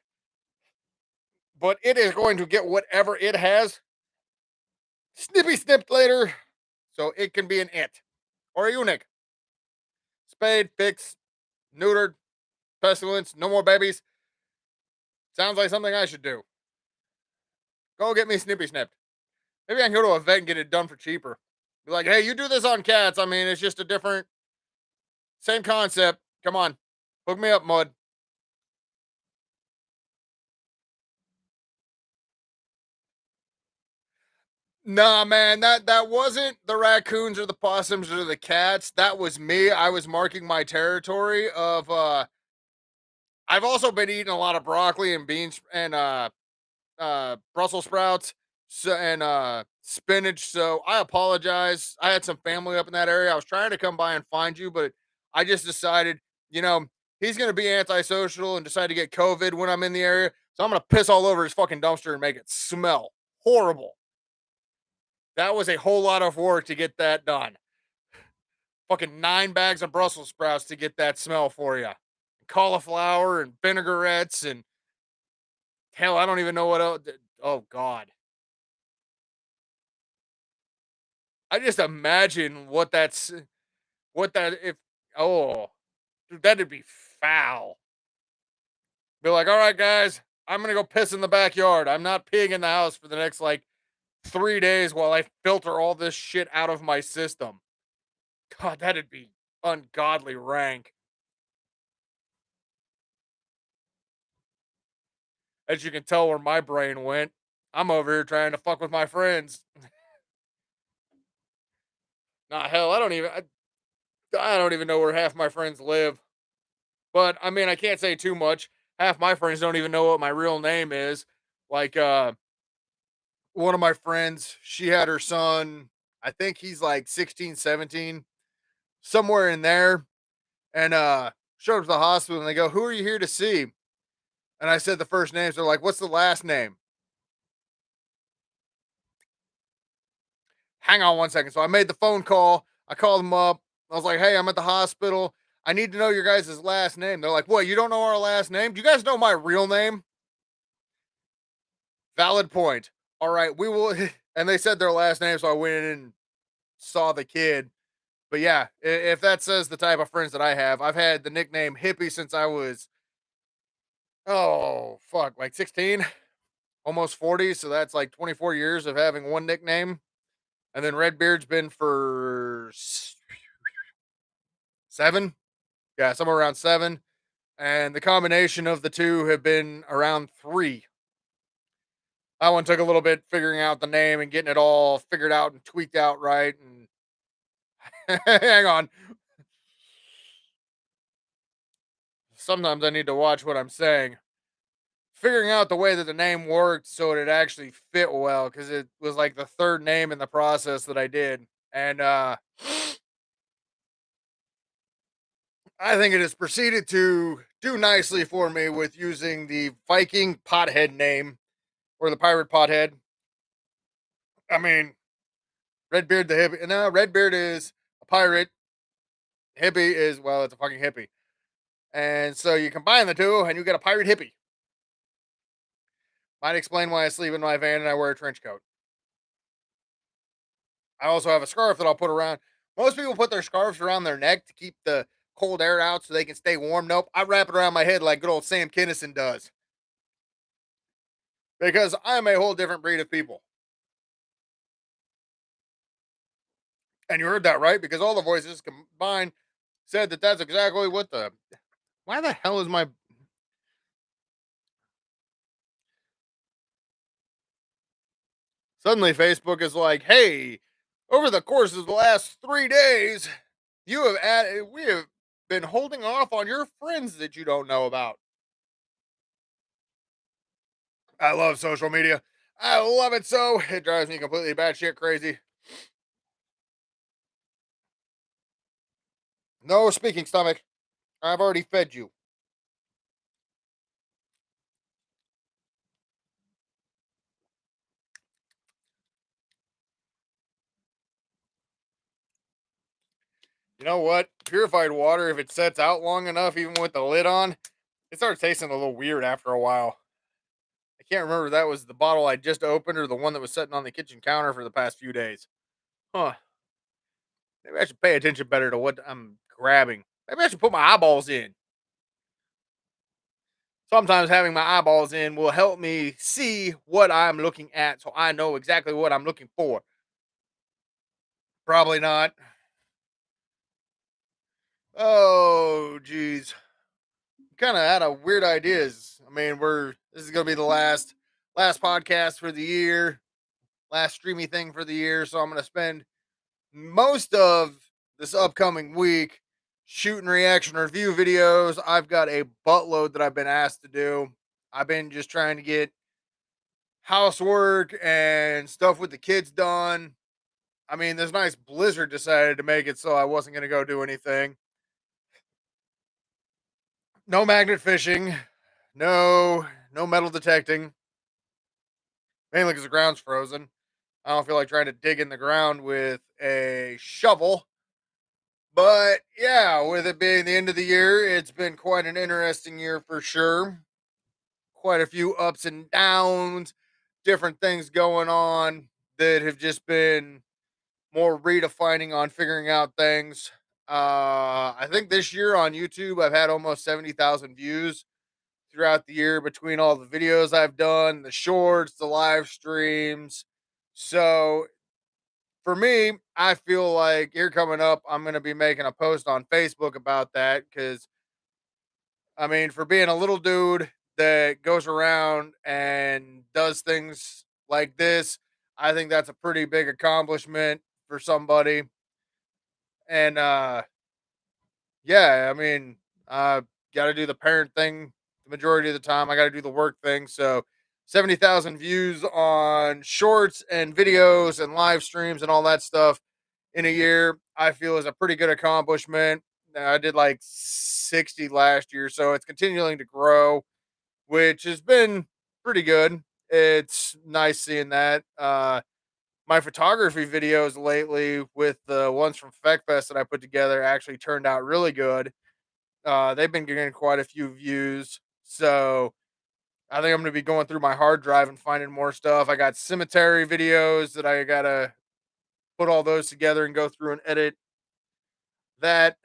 but it is going to get whatever it has snippy snipped later so it can be an it or a eunuch. Spayed, fixed, neutered, pestilence, no more babies. Sounds like something I should do. Go get me snippy snipped. Maybe I can go to a vet and get it done for cheaper. Be like, hey, you do this on cats. I mean, it's just a different, same concept. Come on, hook me up, Mud. Nah, man, that wasn't the raccoons or the possums or the cats. That was me. I was marking my territory of I've also been eating a lot of broccoli and beans and Brussels sprouts and spinach. So I apologize. I had some family up in that area. I was trying to come by and find you, but I just decided, you know, he's gonna be antisocial and decide to get COVID when I'm in the area. So I'm gonna piss all over his fucking dumpster and make it smell horrible. That was a whole lot of work to get that done. Fucking 9 bags of Brussels sprouts to get that smell for you. Cauliflower and vinaigrettes and hell, I don't even know what else. Oh God. I just imagine what that if oh dude, that'd be foul. Be like, all right, guys, I'm gonna go piss in the backyard. I'm not peeing in the house for the next like 3 days while I filter all this shit out of my system. God, that'd be ungodly rank. As you can tell where my brain went. I'm over here trying to fuck with my friends. Nah, hell, I don't even know where half my friends live. But I mean, I can't say too much. Half my friends don't even know what my real name is. Like one of my friends, she had her son, I think he's like 16, 17, somewhere in there, and showed up to the hospital and they go, "Who are you here to see?" And I said the first names. They're like, "What's the last name?" Hang on one second. So I made the phone call. I called them up. I was like, "Hey, I'm at the hospital. I need to know your guys' last name." They're like, "What? You don't know our last name? Do you guys know my real name?" Valid point. All right, we will. And they said their last name, so I went in and saw the kid. But yeah, if that says the type of friends that I have, I've had the nickname Hippie since I was, oh, fuck, like 16, almost 40. So that's like 24 years of having one nickname. And then Redbeard's been for 7. Yeah, somewhere around 7. And the combination of the two have been around 3. That one took a little bit figuring out the name and getting it all figured out and tweaked out right. And hang on, sometimes I need to watch what I'm saying. Figuring out the way that the name worked so it actually fit well because it was like the third name in the process that I did. And I think it has proceeded to do nicely for me with using the Viking pothead name or the pirate pothead. I mean, Redbeard the hippie. No, Redbeard is a pirate. Hippie is, well, it's a fucking hippie. And so you combine the two and you get a pirate hippie. Might explain why I sleep in my van and I wear a trench coat. I also have a scarf that I'll put around. Most people put their scarves around their neck to keep the cold air out so they can stay warm. Nope, I wrap it around my head like good old Sam Kinison does. Because I'm a whole different breed of people. And you heard that right, because all the voices combined said that that's exactly what the. Why the hell is my. Suddenly, Facebook is like, hey, over the course of the last 3 days, we have been holding off on your friends that you don't know about. I love social media. I love it so. It drives me completely batshit crazy. No speaking stomach. I've already fed you. You know what? Purified water, if it sets out long enough, even with the lid on, it starts tasting a little weird after a while. I can't remember if that was the bottle I just opened or the one that was sitting on the kitchen counter for the past few days. Huh. Maybe I should pay attention better to what I'm grabbing. Maybe I should put my eyeballs in. Sometimes having my eyeballs in will help me see what I'm looking at so I know exactly what I'm looking for. Probably not. Oh, geez. Kind of out of weird ideas. I mean, this is gonna be the last podcast for the year, last streamy thing for the year. So I'm gonna spend most of this upcoming week shooting reaction review videos. I've got a buttload that I've been asked to do. I've been just trying to get housework and stuff with the kids done. I mean, this nice blizzard decided to make it so I wasn't gonna go do anything. No magnet fishing, no metal detecting, mainly because the ground's frozen. I don't feel like trying to dig in the ground with a shovel. But yeah, with it being the end of the year, it's been quite an interesting year for sure. Quite a few ups and downs, different things going on that have just been more redefining on figuring out things. I think this year on YouTube, I've had almost 70,000 views throughout the year between all the videos I've done, the shorts, the live streams. So for me, I feel like here coming up, I'm going to be making a post on Facebook about that because, I mean, for being a little dude that goes around and does things like this, I think that's a pretty big accomplishment for somebody. And yeah, I mean, got to do the parent thing the majority of the time. I got to do the work thing. So 70,000 views on shorts and videos and live streams and all that stuff in a year, I feel is a pretty good accomplishment. I did like 60 last year, so it's continuing to grow, which has been pretty good. It's nice seeing that. My photography videos lately with the ones from FeckFest that I put together actually turned out really good. They've been getting quite a few views. So I think I'm going to be going through my hard drive and finding more stuff. I got cemetery videos that I got to put all those together and go through and edit that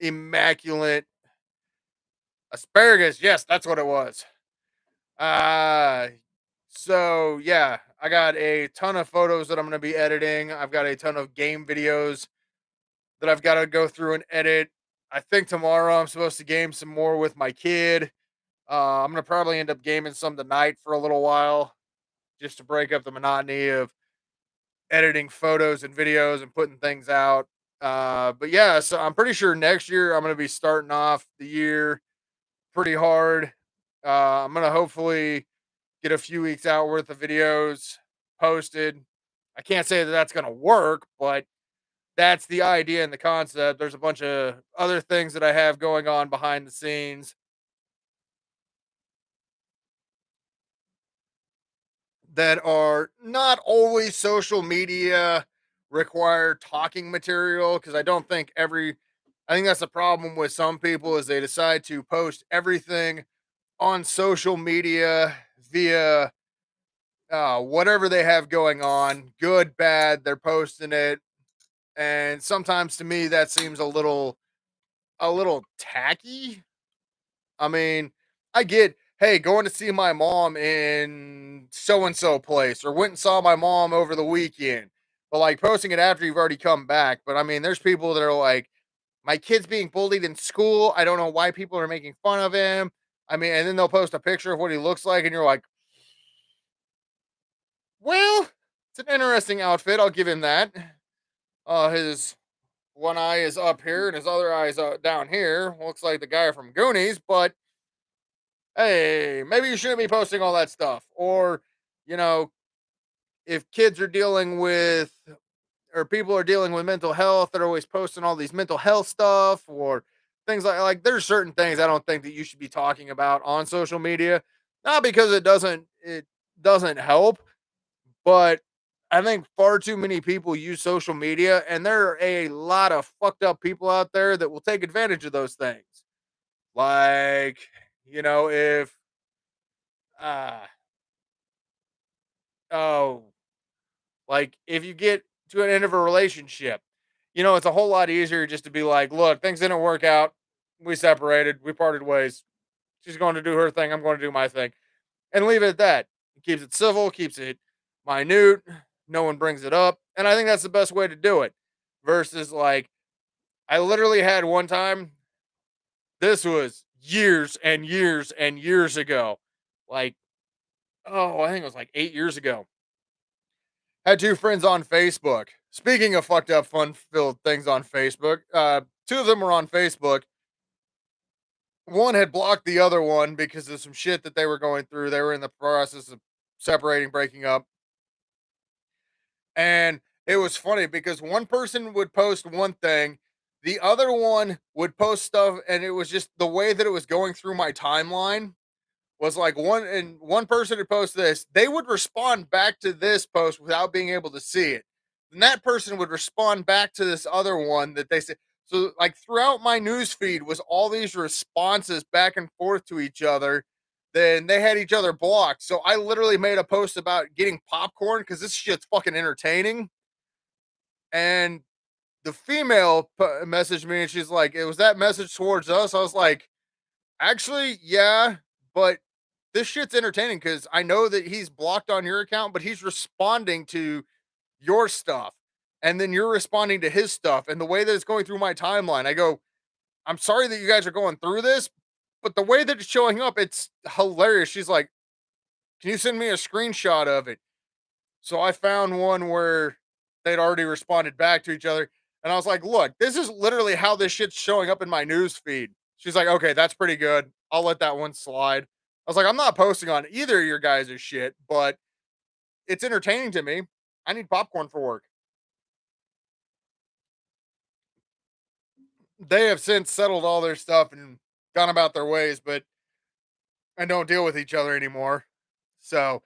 immaculate asparagus. Yes, that's what it was. Uh, so yeah, I got a ton of photos that I'm going to be editing. I've got a ton of game videos that I've got to go through and edit. I think tomorrow I'm supposed to game some more with my kid. I'm gonna probably end up gaming some tonight for a little while, just to break up the monotony of editing photos and videos and putting things out. But yeah, so I'm pretty sure next year I'm gonna be starting off the year pretty hard. I'm gonna hopefully get a few weeks out worth of videos posted. I can't say that that's gonna work, but that's the idea and the concept. There's a bunch of other things that I have going on behind the scenes that are not always social media required talking material because I think that's the problem with some people is they decide to post everything on social media via whatever they have going on, good, bad, they're posting it. And sometimes to me that seems a little tacky. I mean, I get, hey, going to see my mom in so and so place, or went and saw my mom over the weekend. But like posting it after you've already come back. But I mean, there's people that are like, my kid's being bullied in school. I don't know why people are making fun of him. I mean, and then they'll post a picture of what he looks like, and you're like, well, it's an interesting outfit. I'll give him that. His one eye is up here, and his other eye is down here. Looks like the guy from Goonies, but hey, maybe you shouldn't be posting all that stuff. Or, you know, if kids are dealing with or people are dealing with mental health, they're always posting all these mental health stuff or things like there's certain things I don't think that you should be talking about on social media. Not because it doesn't help, but I think far too many people use social media and there are a lot of fucked up people out there that will take advantage of those things. Like, if uh oh, like if you get to an end of a relationship, it's a whole lot easier just to be like, look, things didn't work out. We separated, we parted ways. She's going to do her thing, I'm going to do my thing. And leave it at that. It keeps it civil, keeps it minute, no one brings it up. And I think that's the best way to do it. Versus like I literally had one time, this was years and years and years ago. Like, oh, I think it was like 8 years ago. Had two friends on Facebook. Speaking of fucked up, fun filled things on Facebook, two of them were on Facebook. One had blocked the other one because of some shit that they were going through. They were in the process of separating, breaking up. And it was funny because one person would post one thing, the other one would post stuff, and it was just the way that it was going through my timeline was like one person would post this, they would respond back to this post without being able to see it. And that person would respond back to this other one that they said. So like throughout my news feed was all these responses back and forth to each other. Then they had each other blocked. So I literally made a post about getting popcorn because this shit's fucking entertaining. And the female messaged me and she's like, "It was that message towards us." I was like, "Actually, yeah, but this shit's entertaining because I know that he's blocked on your account, but he's responding to your stuff. And then you're responding to his stuff. And the way that it's going through my timeline, I go, I'm sorry that you guys are going through this, but the way that it's showing up, it's hilarious." She's like, "Can you send me a screenshot of it?" So I found one where they'd already responded back to each other. And I was like, "Look, this is literally how this shit's showing up in my news feed." She's like, "Okay, that's pretty good. I'll let that one slide." I was like, "I'm not posting on either of your guys' shit, but it's entertaining to me. I need popcorn for work." They have since settled all their stuff and gone about their ways, but I don't deal with each other anymore. So,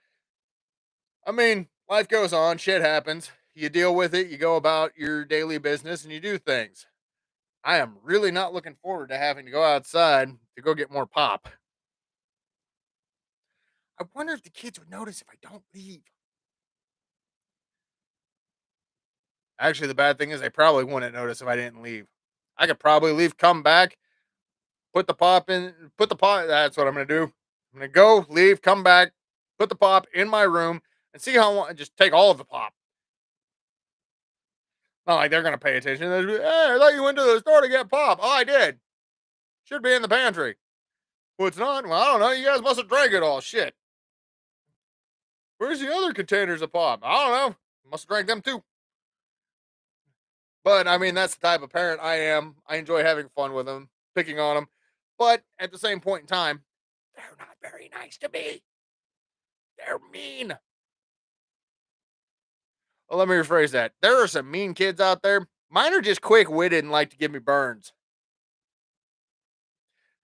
I mean, life goes on, shit happens. You deal with it, you go about your daily business, and you do things. I am really not looking forward to having to go outside to go get more pop. I wonder if the kids would notice if I don't leave. Actually, the bad thing is they probably wouldn't notice if I didn't leave. I could probably leave, come back, put the pop in, put the pot. That's what I'm gonna do. I'm gonna go, leave, come back, put the pop in my room, and see how long. Just take all of the pop. Not like they're gonna pay attention. They'll be, "Hey, I thought you went to the store to get pop." "Oh, I did. Should be in the pantry." "Well, it's not." "Well, I don't know. You guys must have drank it all." "Shit. Where's the other containers of pop?" "I don't know. Must have drank them too." But I mean, that's the type of parent I am. I enjoy having fun with them, picking on them, but at the same point in time, they're not very nice to me. They're mean. Well, let me rephrase that. There are some mean kids out there. Mine are just quick witted and like to give me burns.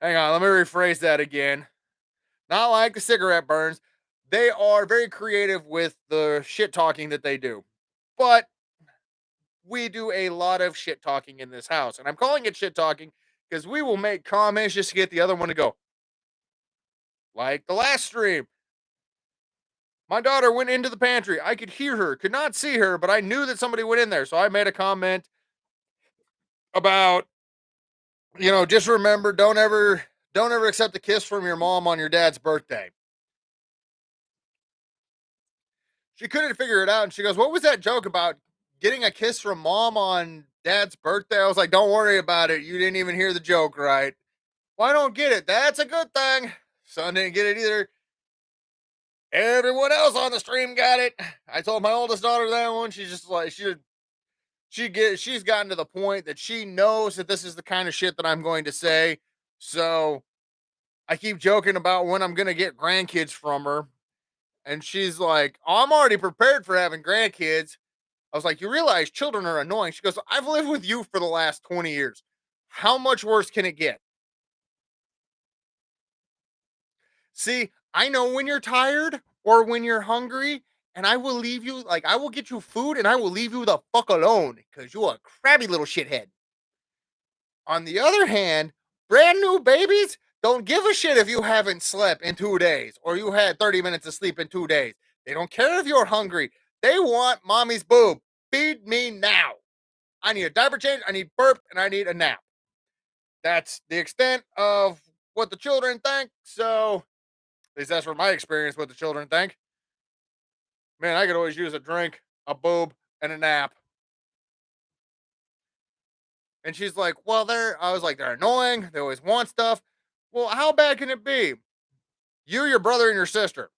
Hang on, let me rephrase that again. Not like the cigarette burns. They are very creative with the shit talking that they do. But we do a lot of shit talking in this house. And I'm calling it shit talking because we will make comments just to get the other one to go. Like the last stream, my daughter went into the pantry. I could hear her, could not see her, but I knew that somebody went in there. So I made a comment about, just remember, don't ever accept a kiss from your mom on your dad's birthday. She couldn't figure it out, and she goes, "What was that joke about getting a kiss from mom on dad's birthday?" I was like, "Don't worry about it. You didn't even hear the joke right." "Well, I don't get it." "That's a good thing." Son didn't get it either. Everyone else on the stream got it. I told my oldest daughter that one. She's just like she's gotten to the point that she knows that this is the kind of shit that I'm going to say. So I keep joking about when I'm gonna get grandkids from her. And she's like, "Oh, I'm already prepared for having grandkids." I was like, "You realize children are annoying?" She goes, "I've lived with you for the last 20 years. How much worse can it get?" See, I know when you're tired or when you're hungry, and I will leave you, like, I will get you food and I will leave you the fuck alone because you're a crabby little shithead. On the other hand, brand new babies, don't give a shit if you haven't slept in 2 days or you had 30 minutes of sleep in 2 days. They don't care if you're hungry. They want mommy's boob. Feed me now. I need a diaper change, I need burp, and I need a nap. That's the extent of what the children think. So, at least that's from my experience what the children think. Man, I could always use a drink, a boob, and a nap. And she's like, well, I was like, they're annoying. They always want stuff. Well, how bad can it be? You, your brother, and your sister.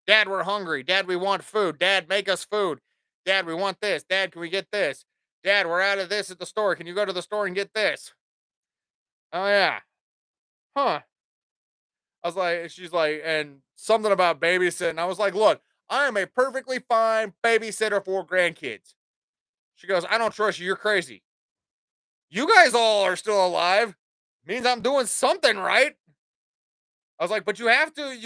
Dad, we're hungry. Dad, we want food. Dad, make us food. Dad, we want this. Dad, can we get this? Dad, we're out of this at the store. Can you go to the store and get this? Oh, yeah. Huh. I was like, she's like, and something about babysitting. I was like, look, I am a perfectly fine babysitter for grandkids. She goes, I don't trust you. You're crazy. You guys all are still alive. Means I'm doing something right. I was like, but you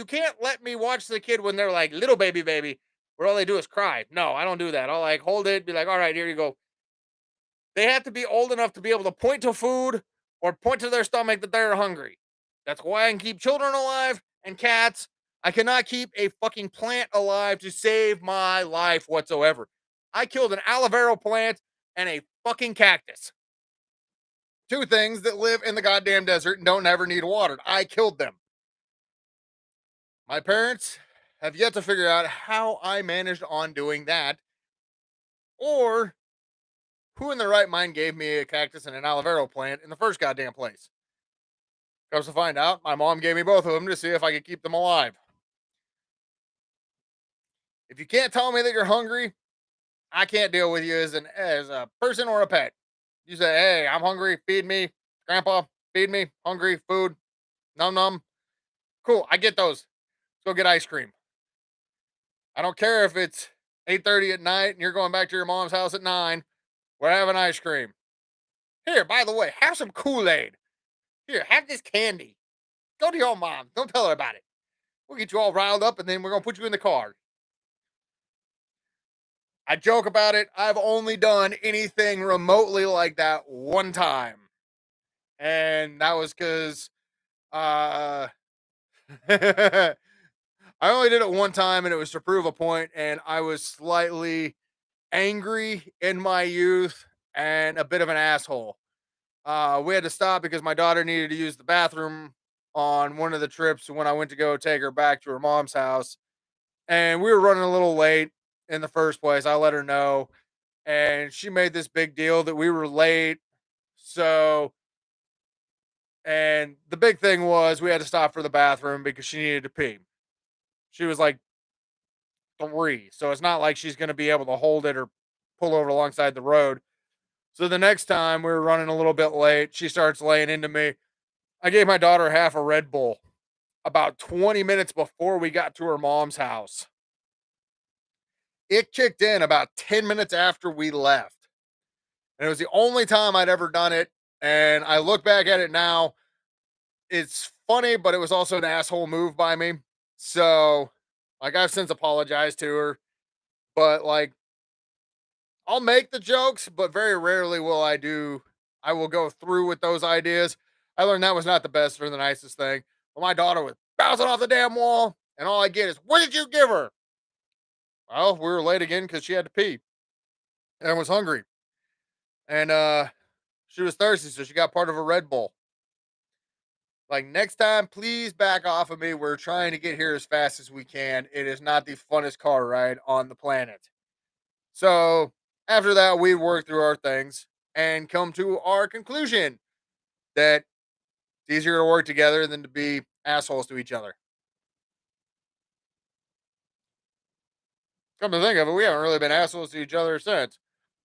can't let me watch the kid when they're like little baby, where all they do is cry. No, I don't do that. I'll like hold it, be like, all right, here you go. They have to be old enough to be able to point to food or point to their stomach that they're hungry. That's why I can keep children alive and cats. I cannot keep a fucking plant alive to save my life whatsoever. I killed an aloe vera plant and a fucking cactus. Two things that live in the goddamn desert and don't ever need watered. I killed them. My parents have yet to figure out how I managed on doing that, or who in their right mind gave me a cactus and an aloe vera plant in the first goddamn place. Comes to find out, my mom gave me both of them to see if I could keep them alive. If you can't tell me that you're hungry, I can't deal with you as a person or a pet. You say, "Hey, I'm hungry. Feed me, Grandpa. Feed me. Hungry. Food. Num num." Cool. I get those. Let's go get ice cream. I don't care if it's 8:30 at night and you're going back to your mom's house at 9. We're having ice cream. Here, by the way, have some Kool-Aid. Here, have this candy. Go to your mom. Don't tell her about it. We'll get you all riled up and then we're going to put you in the car. I joke about it. I've only done anything remotely like that one time. And that was because I only did it one time and it was to prove a point. And I was slightly angry in my youth and a bit of an asshole. We had to stop because my daughter needed to use the bathroom on one of the trips when I went to go take her back to her mom's house. And we were running a little late in the first place. I let her know. And she made this big deal that we were late. So, and the big thing was we had to stop for the bathroom because she needed to pee. She was like 3. So it's not like she's going to be able to hold it or pull over alongside the road. So the next time we were running a little bit late, she starts laying into me. I gave my daughter half a Red Bull about 20 minutes before we got to her mom's house. It kicked in about 10 minutes after we left. And it was the only time I'd ever done it. And I look back at it now. It's funny, but it was also an asshole move by me. So, like, I've since apologized to her. But, like, I'll make the jokes, but very rarely I will go through with those ideas. I learned that was not the best or the nicest thing. But my daughter was bouncing off the damn wall, and all I get is, what did you give her? Well, we were late again because she had to pee and was hungry. And she was thirsty, so she got part of a Red Bull. Like, next time, please back off of me. We're trying to get here as fast as we can. It is not the funnest car ride on the planet. So after that, we work through our things and come to our conclusion that it's easier to work together than to be assholes to each other. Come to think of it, we haven't really been assholes to each other since.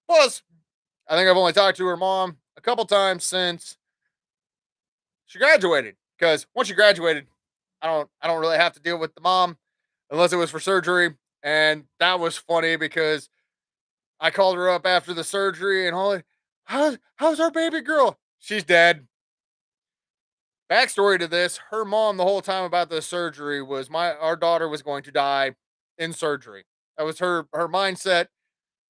Plus, I think I've only talked to her mom a couple times since she graduated. Because once she graduated, I don't really have to deal with the mom unless it was for surgery. And that was funny because I called her up after the surgery and all. How's our baby girl? She's dead. Backstory to this: her mom the whole time about the surgery was our daughter was going to die in surgery. That was her mindset.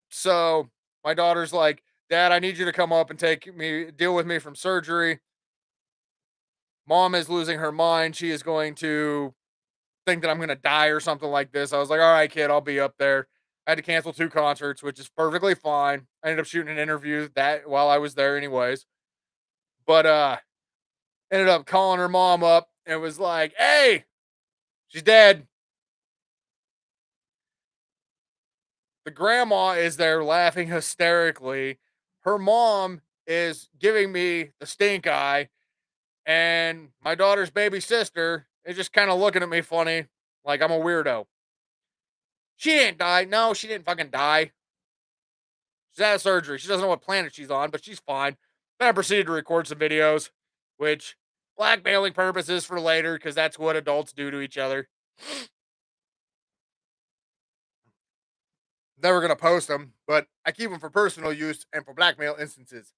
So my daughter's like, Dad, I need you to come up and deal with me from surgery. Mom is losing her mind. She is going to think that I'm going to die or something like this. I was like, all right, kid, I'll be up there. I had to cancel 2 concerts, which is perfectly fine. I ended up shooting an interview that while I was there anyways. But ended up calling her mom up and was like, "Hey, she's dead." The grandma is there laughing hysterically. Her mom is giving me the stink eye, and my daughter's baby sister is just kind of looking at me funny, like I'm a weirdo. She didn't die. No, she didn't fucking die. She's out of surgery. She doesn't know what planet she's on, but she's fine. Then I proceeded to record some videos, which blackmailing purposes for later, because that's what adults do to each other. Never gonna post them, but I keep them for personal use and for blackmail instances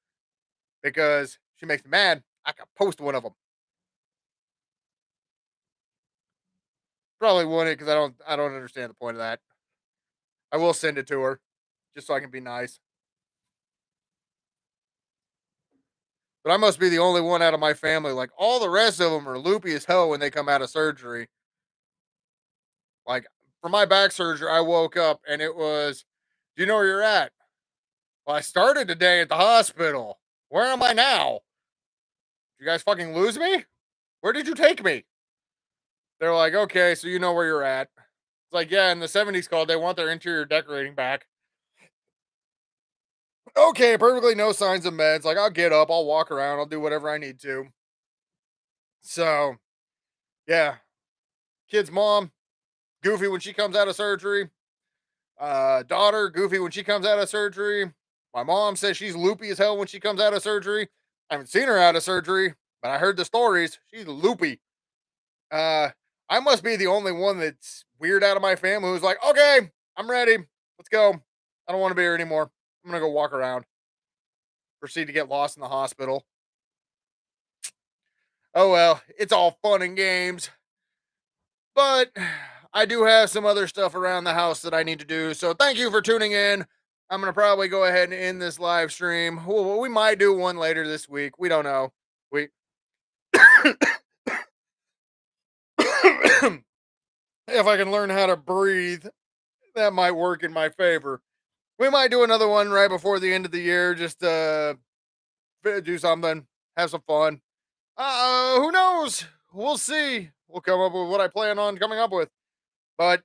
because she makes me mad. I can post one of them. Probably wouldn't because I don't understand the point of that. I will send it to her just so I can be nice. But I must be the only one out of my family. Like all the rest of them are loopy as hell when they come out of surgery. Like for my back surgery, I woke up and it was, "Do you know where you're at?" Well, I started today at the hospital. Where am I now? Did you guys fucking lose me? Where did you take me? They're like, "Okay, so you know where you're at." It's like, "Yeah, in the '70s called, they want their interior decorating back." Okay, perfectly no signs of meds. Like, I'll get up, I'll walk around, I'll do whatever I need to. So, yeah, kid's mom, goofy when she comes out of surgery. Daughter, goofy when she comes out of surgery. My mom says she's loopy as hell when she comes out of surgery. I haven't seen her out of surgery, but I heard the stories. She's loopy. Uh, I must be the only one that's weird out of my family who's like, "Okay, I'm ready. Let's go. I don't want to be here anymore. I'm gonna go walk around." Proceed to get lost in the hospital. Oh well, it's all fun and games. But I do have some other stuff around the house that I need to do. So thank you for tuning in. I'm gonna probably go ahead and end this live stream. We might do one later this week. We don't know. We if I can learn how to breathe, that might work in my favor. We might do another one right before the end of the year. Just do something, have some fun. Who knows? We'll see. We'll come up with what I plan on coming up with. But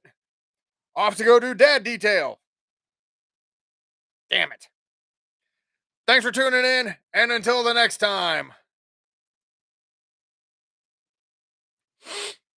off to go do dad detail. Damn it. Thanks for tuning in, and until the next time.